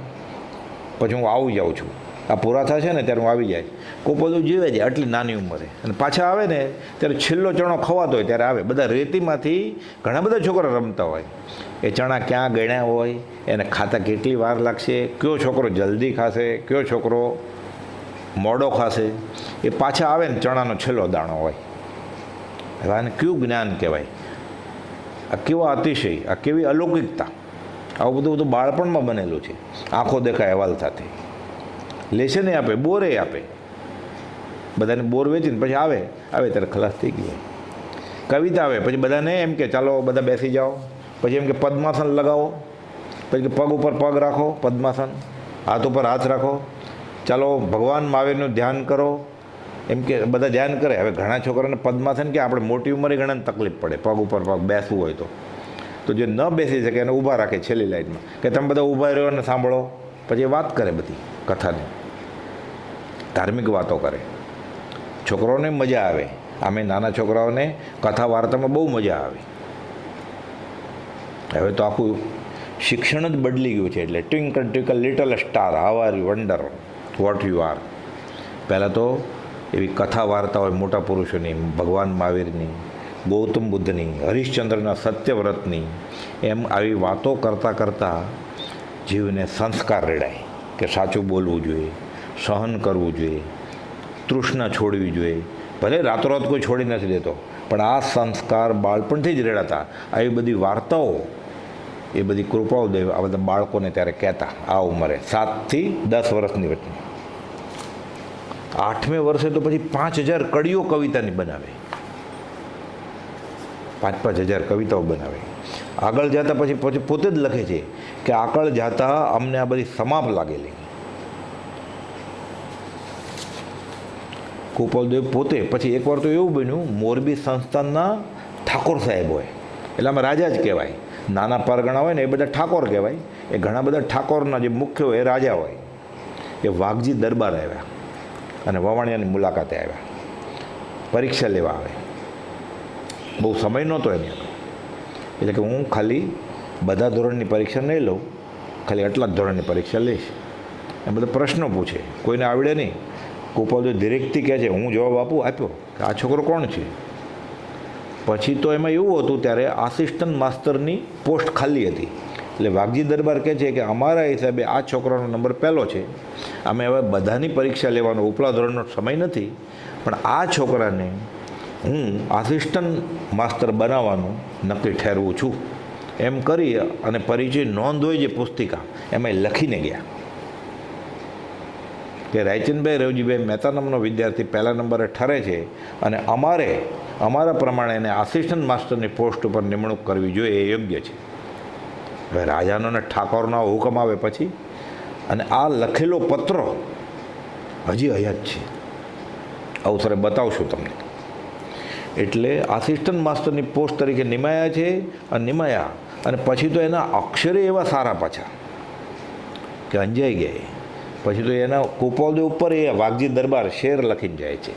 પછી હું આવું જાઉં છું, આ પૂરા થશે ને ત્યારે હું આવી જાય. ગોપાલદેવ જીવે જાય આટલી નાની ઉંમરે, અને પાછા આવે ને ત્યારે છેલ્લો ચણો ખવાતો હોય ત્યારે આવે. બધા રેતીમાંથી ઘણા બધા છોકરા રમતા હોય, એ ચણા ક્યાં ગણ્યા હોય, એને ખાતા કેટલી વાર લાગશે, કયો છોકરો જલ્દી ખાશે, કયો છોકરો મોડો ખાશે, એ પાછા આવે ને ચણાનો છેલ્લો દાણો હોય. હવે આને કયું જ્ઞાન કહેવાય, આ કેવા અતિશય, આ કેવી અલૌકિકતા. આવું બધું બાળપણમાં બનેલું છે. આંખો દેખાય અહેવાલ સાથે, લેશને આપે, બોરે આપે, બધાને બોર વેચીને પછી આવે ત્યારે ખલાસ થઈ ગઈ. કવિતા આવે પછી બધાને એમ કે ચાલો બધા બેસી જાઓ, પછી એમ કે પદ્માસન લગાવો, પછી કે પગ ઉપર પગ રાખો, પદ્માસન, હાથ ઉપર હાથ રાખો, ચાલો ભગવાન મહાવીરનું ધ્યાન કરો, એમ કે બધા ધ્યાન કરે. હવે ઘણા છોકરાને પદ્માસન કે આપણે મોટી ઉંમરે ઘણાને તકલીફ પડે પગ ઉપર પગ બેસવું હોય તો જે ન બેસી શકે એને ઊભા રાખે છેલ્લી લાઈનમાં કે તમે બધા ઊભા રહ્યો અને સાંભળો. પછી વાત કરે બધી કથાની, ધાર્મિક વાતો કરે, છોકરાઓને મજા આવે. આમે નાના છોકરાઓને કથા વાર્તામાં બહુ મજા આવે. હવે તો આખું શિક્ષણ જ બદલી ગયું છે. એટલે twinkle twinkle little star how are you wonder what you are. પહેલાં તો એવી કથા વાર્તા હોય મોટા પુરુષોની, ભગવાન મહાવીરની, ગૌતમ બુદ્ધની, હરિશ્ચંદ્રના સત્યવ્રતની, એમ આવી વાતો કરતાં કરતાં જીવને સંસ્કાર રેડાય કે સાચું બોલવું જોઈએ, સહન કરવું જોઈએ, તૃષ્ણા છોડવી જોઈએ. ભલે રાતોરાત કોઈ છોડી નથી દેતો, પણ આ સંસ્કાર બાળપણથી જ રેડાતા. આવી બધી વાર્તાઓ, એ બધી કૃપાઓ દેવ આ બધા બાળકોને ત્યારે કહેતા આ ઉંમરે 7 થી 10 વર્ષની વચ્ચે. 8મે વર્ષે તો પછી 5000 કડીઓ કવિતાની બનાવે, 5,000 કવિતાઓ બનાવે. આગળ જતાં પછી પોતે જ લખે છે કે આગળ જતાં અમને આ બધી સમાપ લાગેલી. ગોપાલદેવ પોતે પછી એકવાર તો એવું બન્યું, મોરબી સંસ્થાનના ઠાકોર સાહેબ હોય, એટલે આમાં રાજા જ કહેવાય. નાના પરગણા હોય ને એ બધા ઠાકોર કહેવાય. એ ઘણા બધા ઠાકોરના જે મુખ્ય હોય એ રાજા હોય. એ વાઘજી દરબાર આવ્યા અને વવાણિયાની મુલાકાતે આવ્યા, પરીક્ષા લેવા આવે. બહુ સમય નહોતો એની આગળ. એટલે કે હું ખાલી બધા ધોરણની પરીક્ષા નહીં લઉં, ખાલી આટલા જ ધોરણની પરીક્ષા લઈશ. એ બધા પ્રશ્નો પૂછે, કોઈને આવડે નહીં. ગોપાલ ડિરેક્ટથી કહે છે, હું જવાબ આપ્યો કે આ છોકરો કોણ છે. પછી તો એમાં એવું હતું, ત્યારે આસિસ્ટન્ટ માસ્ટરની પોસ્ટ ખાલી હતી. એટલે વાઘજી દરબાર કહે છે કે અમારા હિસાબે આ છોકરાનો નંબર પહેલો છે. અમે હવે બધાની પરીક્ષા લેવાનો ઉપલા ધોરણનો સમય નથી, પણ આ છોકરાને હું આસિસ્ટન્ટ માસ્ટર બનાવવાનું નક્કી ઠેરવું છું. એમ કરી અને પરિચય નોંધ હોય જે પુસ્તિકા એમાં લખીને ગયા કે રાયચંદભાઈ રવજીભાઈ મહેતા નામનો વિદ્યાર્થી પહેલા નંબરે ઠરે છે અને અમારા પ્રમાણે એને આસિસ્ટન્ટ માસ્ટરની પોસ્ટ ઉપર નિમણૂક કરવી જોઈએ, એ યોગ્ય છે. હવે રાજાનો ને ઠાકોરનો હુકમ આવે પછી, અને આ લખેલો પત્ર હજી હયાત છે. અવસરે બતાવશું તમને. એટલે આસિસ્ટન્ટ માસ્ટરની પોસ્ટ તરીકે નિમાયા છે અને પછી તો એના અક્ષરે એવા સારા પાછા કે અંજાઈ ગયા. પછી તો એના કુપોલ ઉપર એ વાઘજી દરબાર શેર લખીને જાય છે.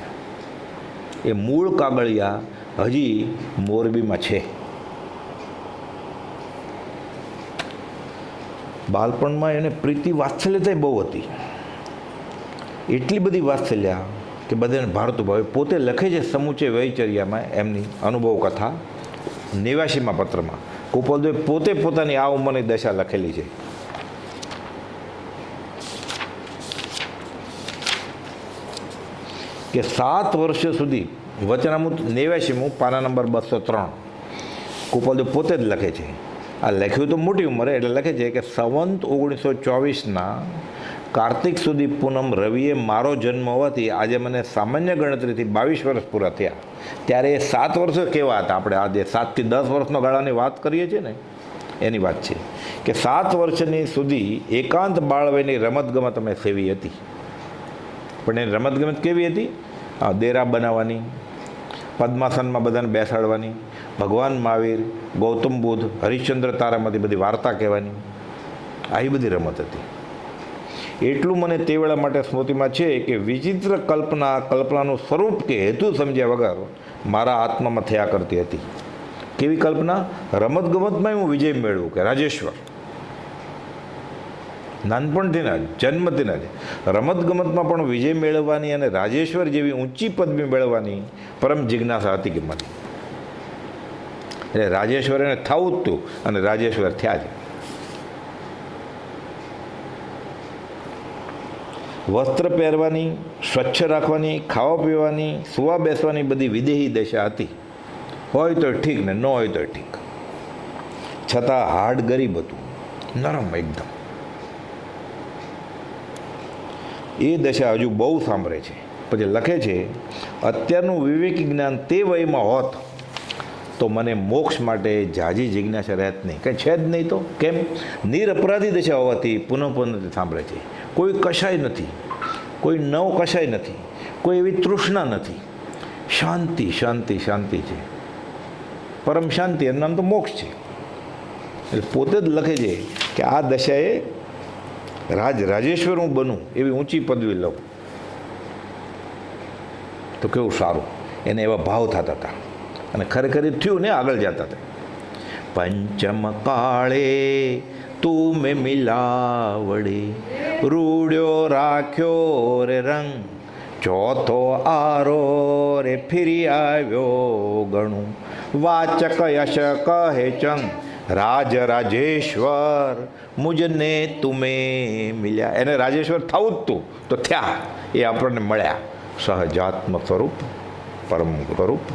એ મૂળ કાગળિયા હજી મોરબીમાં છે. બાળપણમાં એને પ્રીતિ વાત્સલ્યતા બહુ હતી, એટલી બધી વાત્સલ્યા કે બધાને ભારતું ભાવે. પોતે લખે છે સમૂચે વૈચર્યામાં એમની અનુભવ કથા 89માં પત્રમાં. ગોપાલદેવ પોતે પોતાની આ ઉંમરની દશા લખેલી છે. કે 7 વર્ષ સુધી વચનામૃત 89મું પાના નંબર 203 ગોપાલદેવ પોતે જ લખે છે. આ લખ્યું તો મોટી ઉંમરે, એટલે લખે છે કે સંવંત 1924ના કાર્તિક સુધી પૂનમ રવિએ મારો જન્મ હોવાથી આજે મને સામાન્ય ગણતરીથી 22 વર્ષ પૂરા થયા. ત્યારે એ 7 વર્ષ કેવા હતા? આપણે આજે 7 થી 10 વર્ષનો ગાળાની વાત કરીએ છીએ ને, એની વાત છે કે 7 વર્ષની સુધી એકાંત બાળવયની રમતગમત અમે સેવી હતી. પણ એની રમતગમત કેવી હતી? દેરા બનાવવાની, પદ્માસનમાં બધાને બેસાડવાની, ભગવાન મહાવીર, ગૌતમ બુદ્ધ, હરિશ્ચંદ્ર તારામાંથી બધી વાર્તા કહેવાની, આવી બધી રમત હતી. એટલું મને તે વેળા માટે સ્મૃતિમાં છે કે વિચિત્ર કલ્પનાનું સ્વરૂપ કે હેતુ સમજ્યા વગર મારા આત્મામાં થયા કરતી હતી. કેવી કલ્પના? રમતગમતમાં હું વિજય મેળવું કે રાજેશ્વર. નાનપણથી જ, જન્મથી જ રમતગમતમાં પણ વિજય મેળવવાની અને રાજેશ્વર જેવી ઊંચી પદવી મેળવવાની પરમ જિજ્ઞાસા હતી કે મને. એટલે રાજેશ્વર એને થવું જ હતું અને રાજેશ્વર થયા છે. વસ્ત્ર પહેરવાની, સ્વચ્છ રાખવાની, ખાવા પીવાની, સુવા બેસવાની બધી વિદેહી દશા હતી. હોય તો ઠીક ને ન હોય તો ઠીક. છતાં હાડ ગરીબ હતું, નરમ એકદમ. એ દશા હજુ બહુ સાંભળે છે. પછી લખે છે, અત્યારનું વિવેકી જ્ઞાન તે વયમાં હોત તો મને મોક્ષ માટે જાજી જિજ્ઞાસા રહેત નહીં. કંઈ છે જ નહીં તો કેમ? નિરપરાધી દશા હોવાથી પુનઃ સાંભળે છે. કોઈ કશાય નથી, કોઈ નવ કશાય નથી, કોઈ એવી તૃષ્ણા નથી. શાંતિ શાંતિ શાંતિ છે, પરમ શાંતિ. એનું નામ તો મોક્ષ છે. એટલે પોતે જ લખે છે કે આ દશાએ રાજેશ્વર હું બનું, એવી ઊંચી પદવી લઉં તો કેવું સારું. એને એવા ભાવ થતા હતા અને ખરેખર થયું ને, આગળ જતા હતા. પંચમ કાળે તું મેં મિલાવડે રૂડ્યો રાખ્યો રે રંગ, ચોથો આરો રે ફરી આવ્યો ગણું, વાચક યશ કહે ચંગ, રાજ રાજેશ્વર મુજને તુમે મિલ્યા. એને રાજેશ્વર થવું જ તું તો થયા. એ આપણને મળ્યા સહજાત્મ સ્વરૂપ, પરમ સ્વરૂપ.